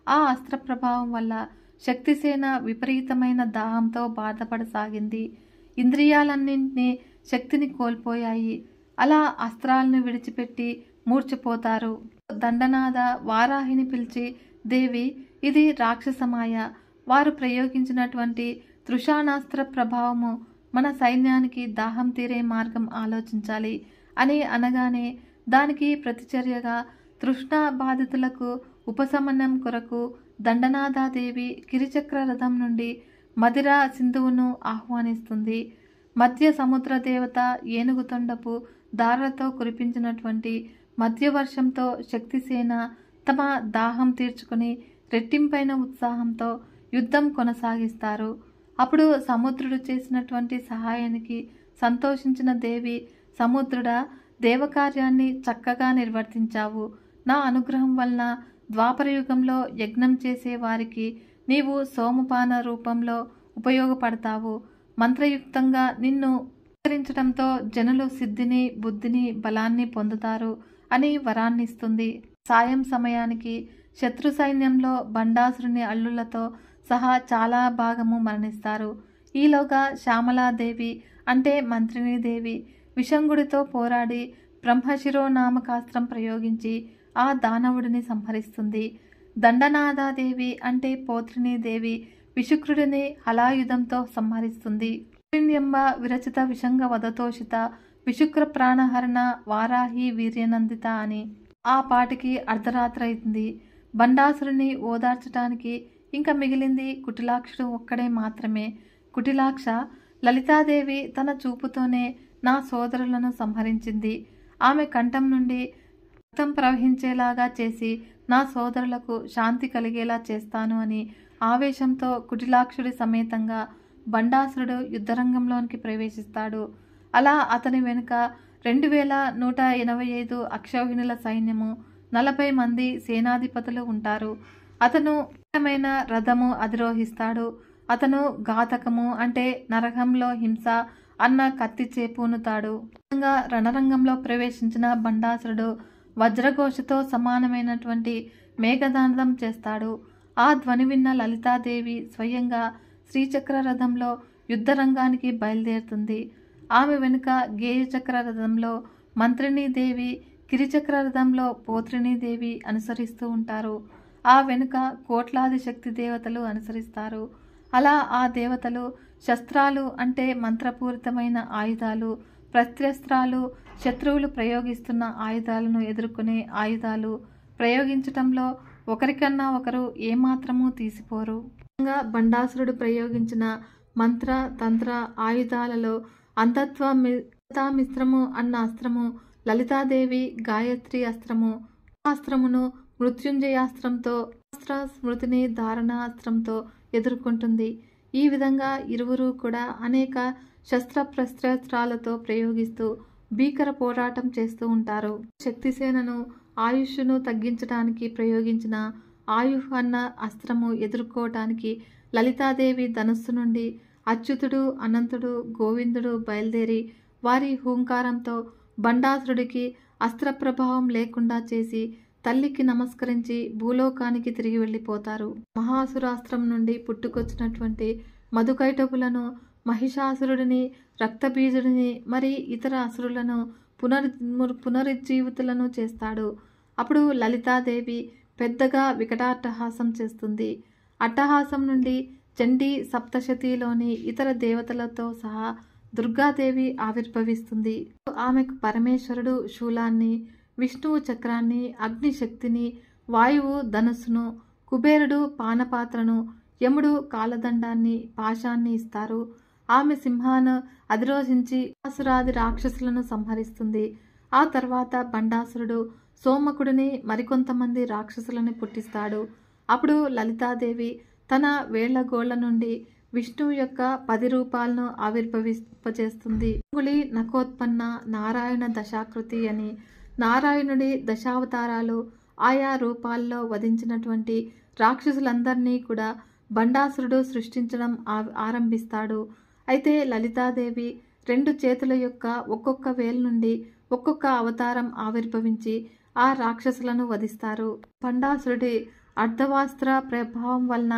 ఆ అస్త్ర ప్రభావం వల్ల శక్తిసేన విపరీతమైన దాహంతో బాధపడసాగింది. ఇంద్రియాలన్నింటినీ శక్తిని కోల్పోయాయి. అలా అస్త్రాలను విడిచిపెట్టి మూర్ఛపోతారు. దండనాథ వారాహిని పిలిచి, దేవి, ఇది రాక్షసమాయ. వారు ప్రయోగించినటువంటి తృషానాస్త్ర ప్రభావము మన సైన్యానికి దాహం తీరే మార్గం ఆలోచించాలి అని అనగానే దానికి ప్రతిచర్యగా తృష్ణా బాధితులకు ఉపశమనం కొరకు దండనాథాదేవి గిరిచక్ర రథం నుండి మదిరా సింధువును ఆహ్వానిస్తుంది. మధ్య సముద్ర దేవత ఏనుగుతొండపు దారులతో కురిపించినటువంటి మధ్యవర్షంతో శక్తిసేన తమ దాహం తీర్చుకుని రెట్టింపైన ఉత్సాహంతో యుద్ధం కొనసాగిస్తారు. అప్పుడు సముద్రుడు చేసినటువంటి సహాయానికి సంతోషించిన దేవి, సముద్రుడా, దేవకార్యాన్ని చక్కగా నిర్వర్తించావు. నా అనుగ్రహం వలన ద్వాపరయుగంలో యజ్ఞం చేసే వారికి నీవు సోమపాన రూపంలో ఉపయోగపడతావు. మంత్రయుక్తంగా నిన్ను ఆచరించడంతో జనులు సిద్ధిని, బుద్ధిని, బలాన్ని పొందుతారు అని వరాన్నిస్తుంది. సాయం సమయానికి శత్రు సైన్యంలో బండాసురుని అల్లులతో సహా చాలా భాగము మరణిస్తారు. ఈలోగా శ్యామలాదేవి అంటే మంత్రిని దేవి విషంగుడితో పోరాడి బ్రహ్మశిరోనామకాస్త్రం ప్రయోగించి ఆ దానవుడిని సంహరిస్తుంది. దండనాథాదేవి అంటే పోత్రిని దేవి విశుక్రుడిని హలాయుధంతో సంహరిస్తుంది. ఎంబ విరచిత విషంగ వదతోషిత విశుక్ర ప్రాణహరణ వారాహి వీర్యనందిత అని ఆ పాటికి అర్ధరాత్రి అయింది. బండాసురుని ఓదార్చడానికి ఇంకా మిగిలింది కుటిలాక్షుడు ఒక్కడే మాత్రమే. కుటిలాక్ష, లలితాదేవి తన చూపుతోనే నా సోదరులను సంహరించింది. ఆమె కంఠం నుండి రక్తం ప్రవహించేలాగా చేసి నా సోదరులకు శాంతి కలిగేలా చేస్తాను అని ఆవేశంతో కుటిలాక్షుడి సమేతంగా బండాసురుడు యుద్ధరంగంలోనికి ప్రవేశిస్తాడు. అలా అతని వెనుక 2185 అక్షౌహిణుల సైన్యము, 40 మంది సేనాధిపతులు ఉంటారు. అతను రథము అధిరోహిస్తాడు. అతను ఘాతకము అంటే నరకంలో హింస అన్న కత్తి చేపూనుతాడు. రణరంగంలో ప్రవేశించిన బండాసురుడు వజ్రఘోషతో సమానమైనటువంటి మేఘదానం చేస్తాడు. ఆ ధ్వని విన్న లలితాదేవి స్వయంగా శ్రీచక్ర రథంలో యుద్ధరంగానికి బయలుదేరుతుంది. ఆమె వెనుక గేయచక్ర రథంలో మంత్రిని దేవి, గిరిచక్ర రథంలో పోత్రిని దేవి అనుసరిస్తూ ఉంటారు. ఆ వెనుక కోట్లాది శక్తి దేవతలు అనుసరిస్తారు. అలా ఆ దేవతలు శస్త్రాలు అంటే మంత్రపూరితమైన ఆయుధాలు, ప్రత్యస్త్రాలు, శత్రువులు ప్రయోగిస్తున్న ఆయుధాలను ఎదుర్కొనే ఆయుధాలు ప్రయోగించటంలో ఒకరికన్నా ఒకరు ఏమాత్రమూ తీసిపోరు. బండాసురుడు ప్రయోగించిన మంత్ర తంత్ర ఆయుధాలలో అంధత్వమిస్త్రము అన్న అస్త్రము, లలితాదేవి గాయత్రి అస్త్రము, అస్త్రమును మృత్యుంజయాస్త్రంతో, అస్త్ర స్మృతిని ధారణ అస్త్రంతో ఎదుర్కొంటుంది. ఈ విధంగా ఇరువురు కూడా అనేక శస్త్రప్రస్త్రాలతో ప్రయోగిస్తూ భీకర పోరాటం చేస్తూ ఉంటారు. శక్తిసేనను ఆయుష్ను తగ్గించడానికి ప్రయోగించిన ఆయుహ్ అన్న అస్త్రము ఎదుర్కోవటానికి లలితాదేవి ధనుస్సు నుండి అచ్యుతుడు, అనంతుడు, గోవిందుడు బయలుదేరి వారి హూంకారంతో బండాసురుడికి అస్త్ర ప్రభావం లేకుండా చేసి తల్లికి నమస్కరించి భూలోకానికి తిరిగి వెళ్ళిపోతారు. మహాసురాస్త్రం నుండి పుట్టుకొచ్చినటువంటి మధుకైటపులను, మహిషాసురుడిని, రక్తబీజుడిని, మరి ఇతర అసురులను పునరుజ్జీవితులను చేస్తాడు. అప్పుడు లలితాదేవి పెద్దగా వికటాట్టహాసం చేస్తుంది. అట్టహాసం నుండి చండీ సప్తశతిలోని ఇతర దేవతలతో సహా దుర్గాదేవి ఆవిర్భవిస్తుంది. ఆమెకు పరమేశ్వరుడు శూలాన్ని, విష్ణువు చక్రాన్ని, అగ్ని శక్తిని, వాయువు ధనుస్సును, కుబేరుడు పానపాత్రను, యముడు కాలదండాన్ని, పాశాన్ని ఇస్తారు. ఆమె సింహాను అధిరోహించి అసురాది రాక్షసులను సంహరిస్తుంది. ఆ తర్వాత బండాసురుడు సోమకుడిని మరికొంతమంది రాక్షసులను పుట్టిస్తాడు. అప్పుడు లలితాదేవి తన వేళ్లగోళ్ల నుండి విష్ణువు యొక్క 10 రూపాలను ఆవిర్భవింపచేస్తుంది. అంగుళి నఖోత్పన్న నారాయణ దశాకృతి అని నారాయణుడి దశావతారాలు ఆయా రూపాల్లో వధించినటువంటి రాక్షసులందరినీ కూడా బండాసురుడు సృష్టించడం ఆరంభిస్తాడు. అయితే లలితాదేవి 2 చేతుల యొక్క ఒక్కొక్క వేలు నుండి ఒక్కొక్క అవతారం ఆవిర్భవించి ఆ రాక్షసులను వధిస్తారు. బండాసురుడి అర్ధవాస్త్ర ప్రభావం వలన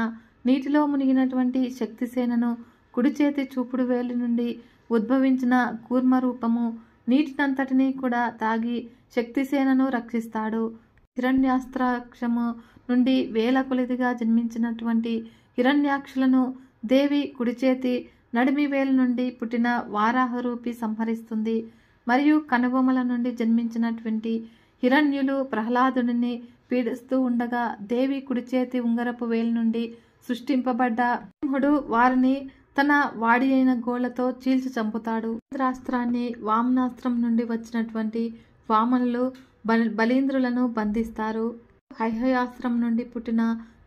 నీటిలో మునిగినటువంటి శక్తిసేనను కుడి చేతి చూపుడు వేలు నుండి ఉద్భవించిన కూర్మ రూపము నీటినంతటినీ కూడా తాగి శక్తిసేనను రక్షిస్తాడు. హిరణ్యాస్త్రాక్షము నుండి వేల కొలదిగా జన్మించినటువంటి హిరణ్యాక్షులను దేవి కుడి చేతి నడిమి వేలు నుండి పుట్టిన వారాహరూపి సంహరిస్తుంది. మరియు కనుబొమ్మల నుండి జన్మించినటువంటి హిరణ్యులు ప్రహ్లాదుడిని పీడిస్తూ ఉండగా దేవి కుడి చేతి ఉంగరపు వేలు నుండి సృష్టింపబడ్డ సింహుడు వారిని తన వాడి అయిన గోళ్లతో చీల్చి చంపుతాడు. ఇంద్రాస్త్రాన్ని వామనాస్త్రం నుండి వచ్చినటువంటి వామనులు బలీంద్రులను బంధిస్తారు. హైహయాస్త్రం నుండి పుట్టిన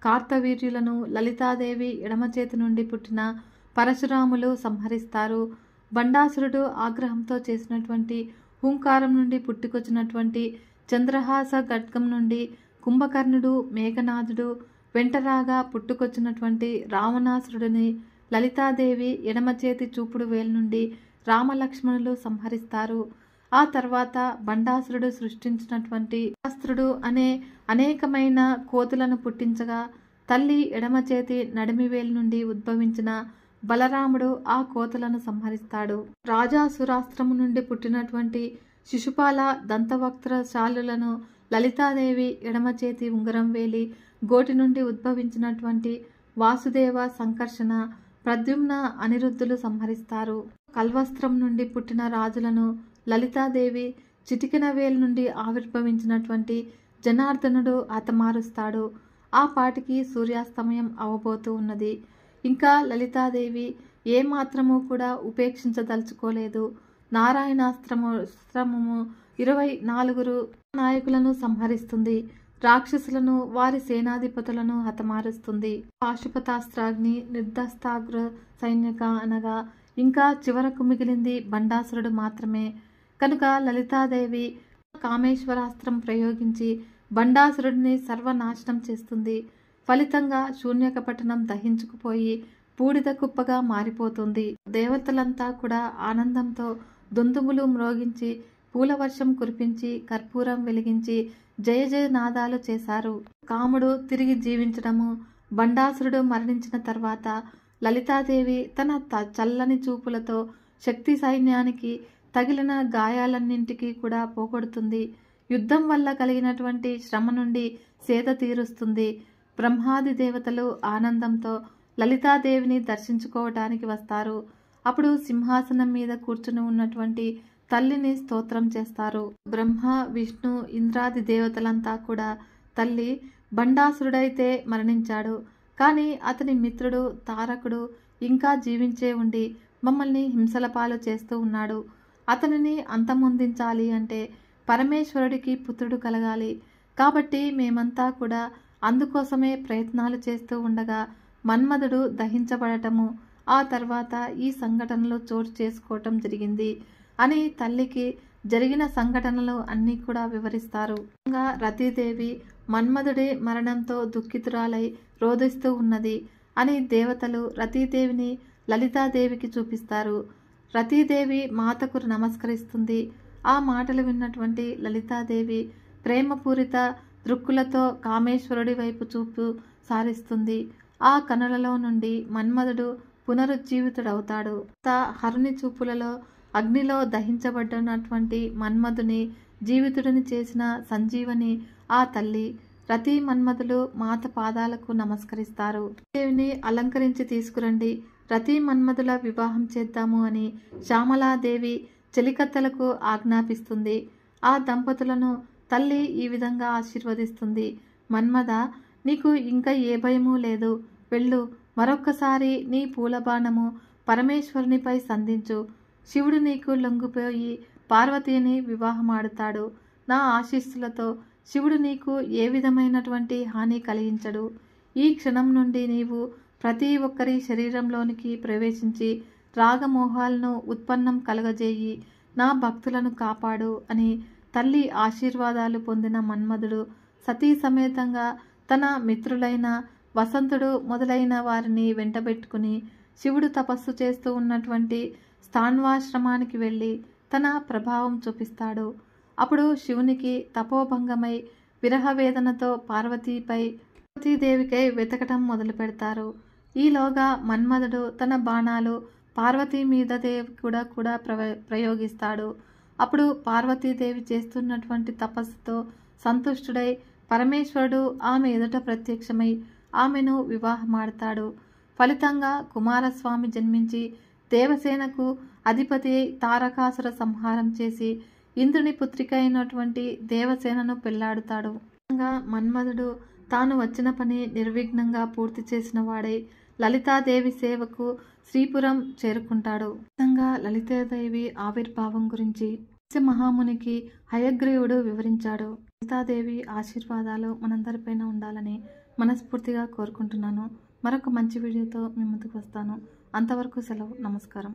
కార్తవీర్యులను లలితాదేవి ఎడమ చేతి నుండి పుట్టిన పరశురాములు సంహరిస్తారు. బండాసురుడు ఆగ్రహంతో చేసినటువంటి హుంకారం నుండి పుట్టుకొచ్చినటువంటి చంద్రహాస ఖడ్గం నుండి కుంభకర్ణుడు, మేఘనాథుడు వెంటరాగా పుట్టుకొచ్చినటువంటి రావణాసురుడిని లలితాదేవి ఎడమ చేతి చూపుడు వేలు నుండి రామలక్ష్మణులు సంహరిస్తారు. ఆ తర్వాత బండాసురుడు సృష్టించినటువంటి శాస్త్రుడు అనే అనేకమైన కోతులను పుట్టించగా తల్లి ఎడమ చేతి నడిమి వేలు నుండి ఉద్భవించిన బలరాముడు ఆ కోతులను సంహరిస్తాడు. రాజాసురాస్త్రము నుండి పుట్టినటువంటి శిశుపాల దంతవక్త్రశాలులను లలితాదేవి ఎడమ చేతి ఉంగరం వేలి గోటి నుండి ఉద్భవించినటువంటి వాసుదేవ, సంకర్షణ, ప్రద్యుమ్న, అనిరుద్ధులు సంహరిస్తారు. కల్వస్త్రం నుండి పుట్టిన రాజులను లలితాదేవి చిటికెన వేలు నుండి ఆవిర్భవించినటువంటి జనార్దనుడు హతమారుస్తాడు. ఆ పాటికి సూర్యాస్తమయం అవబోతూ ఉన్నది. ఇంకా లలితాదేవి ఏమాత్రము కూడా ఉపేక్షించదలుచుకోలేదు. నారాయణాస్త్రము 24 నాయకులను సంహరిస్తుంది. రాక్షసులను, వారి సేనాధిపతులను హతమారుస్తుంది. పాశుపతాస్త్రాగ్ని, నిర్దస్తాగ్ర సైనిక అనగా ఇంకా చివరకు మిగిలింది బండాసురుడు మాత్రమే. కనుక లలితాదేవి కామేశ్వరాస్త్రం ప్రయోగించి బండాసురుడిని సర్వనాశనం చేస్తుంది. ఫలితంగా శూన్యకపట్టణం దహించుకుపోయి బూడిద కుప్పగా మారిపోతుంది. దేవతలంతా కూడా ఆనందంతో దుందుములు మ్రోగించి పూలవర్షం కురిపించి కర్పూరం వెలిగించి జయ జయ నాదాలు చేశారు. కాముడు తిరిగి జీవించడము, బండాసురుడు మరణించిన తర్వాత లలితాదేవి తన చల్లని చూపులతో శక్తి సైన్యానికి తగిలిన గాయాలన్నింటికీ కూడా పోగొడుతుంది. యుద్ధం వల్ల కలిగినటువంటి శ్రమ నుండి సేద తీరుస్తుంది. బ్రహ్మాది దేవతలు ఆనందంతో లలితాదేవిని దర్శించుకోవటానికి వస్తారు. అప్పుడు సింహాసనం మీద కూర్చుని ఉన్నటువంటి తల్లిని స్తోత్రం చేస్తారు. బ్రహ్మ, విష్ణు, ఇంద్రాది దేవతలంతా కూడా తల్లి బండాసురుడైతే మరణించాడు, కానీ అతని మిత్రుడు తారకుడు ఇంకా జీవించే ఉండి మమ్మల్ని హింసల పాలు చేస్తూ ఉన్నాడు. అతనిని అంతమొందించాలి అంటే పరమేశ్వరుడికి పుత్రుడు కలగాలి. కాబట్టి మేమంతా కూడా అందుకోసమే ప్రయత్నాలు చేస్తూ ఉండగా మన్మధుడు దహించబడటము, ఆ తర్వాత ఈ సంఘటనలు చోటు చేసుకోవటం జరిగింది అని తల్లికి జరిగిన సంఘటనలు అన్నీ కూడా వివరిస్తారు. రతీదేవి మన్మధుడి మరణంతో దుఃఖితురాలై రోదిస్తూ ఉన్నది అని దేవతలు రతీదేవిని లలితాదేవికి చూపిస్తారు. రతీదేవి మాతకు నమస్కరిస్తుంది. ఆ మాటలు విన్నటువంటి లలితాదేవి ప్రేమపూరిత దృక్కులతో కామేశ్వరుడి వైపు చూపు సారిస్తుంది. ఆ కనులలో నుండి మన్మధుడు పునరుజ్జీవితుడవుతాడు. హరుని చూపులలో అగ్నిలో దహించబడినటువంటి మన్మధుని జీవితుడిని చేసిన సంజీవని ఆ తల్లి. రతి మన్మధులు మాత పాదాలకు నమస్కరిస్తారు. దేవిని అలంకరించి తీసుకురండి, రతి మన్మధుల వివాహం చేద్దాము అని శ్యామలాదేవి చెలికత్తెలకు ఆజ్ఞాపిస్తుంది. ఆ దంపతులను తల్లి ఈ విధంగా ఆశీర్వదిస్తుంది. మన్మథ, నీకు ఇంకా ఏ భయమూ లేదు. వెళ్ళు, మరొక్కసారి నీ పూలబాణము పరమేశ్వరునిపై సంధించు. శివుడు నీకు లొంగిపోయి పార్వతీని వివాహమాడుతాడు. నా ఆశీస్సులతో శివుడు నీకు ఏ విధమైనటువంటి హాని కలిగించడు. ఈ క్షణం నుండి నీవు ప్రతి ఒక్కరి శరీరంలోనికి ప్రవేశించి రాగమోహాలను ఉత్పన్నం కలగజేయి నా భక్తులను కాపాడు అని తల్లి ఆశీర్వాదాలు పొందిన మన్మధుడు సతీ సమేతంగా తన మిత్రులైన వసంతుడు మొదలైన వారిని వెంటబెట్టుకుని శివుడు తపస్సు చేస్తూ ఉన్నటువంటి స్థాన్వాశ్రమానికి వెళ్ళి తన ప్రభావం చూపిస్తాడు. అప్పుడు శివునికి తపోభంగమై విరహవేదనతో పార్వతీదేవికై వెతకటం మొదలు పెడతారు. ఈలోగా మన్మధుడు తన బాణాలు పార్వతీ మీదదే కూడా ప్రయోగిస్తాడు. అప్పుడు పార్వతీదేవి చేస్తున్నటువంటి తపస్సుతో సంతుష్టుడై పరమేశ్వరుడు ఆమె ఎదుట ప్రత్యక్షమై ఆమెను వివాహమాడతాడు. ఫలితంగా కుమారస్వామి జన్మించి దేవసేనకు అధిపతి తారకాసుర సంహారం చేసి ఇంద్రుని పుత్రిక అయినటువంటి దేవసేనను పెళ్లాడుతాడు. మన్మధుడు తాను వచ్చిన పని నిర్విఘ్నంగా పూర్తి చేసిన వాడై లలితాదేవి సేవకు శ్రీపురం చేరుకుంటాడు. లలితాదేవి ఆవిర్భావం గురించి మహామునికి హయగ్రీవుడు వివరించాడు. లలితాదేవి ఆశీర్వాదాలు మనందరిపైన ఉండాలని మనస్ఫూర్తిగా కోరుకుంటున్నాను. మరొక మంచి వీడియోతో మీ ముందుకు వస్తాను. అంతవరకు సెలవు. నమస్కారం.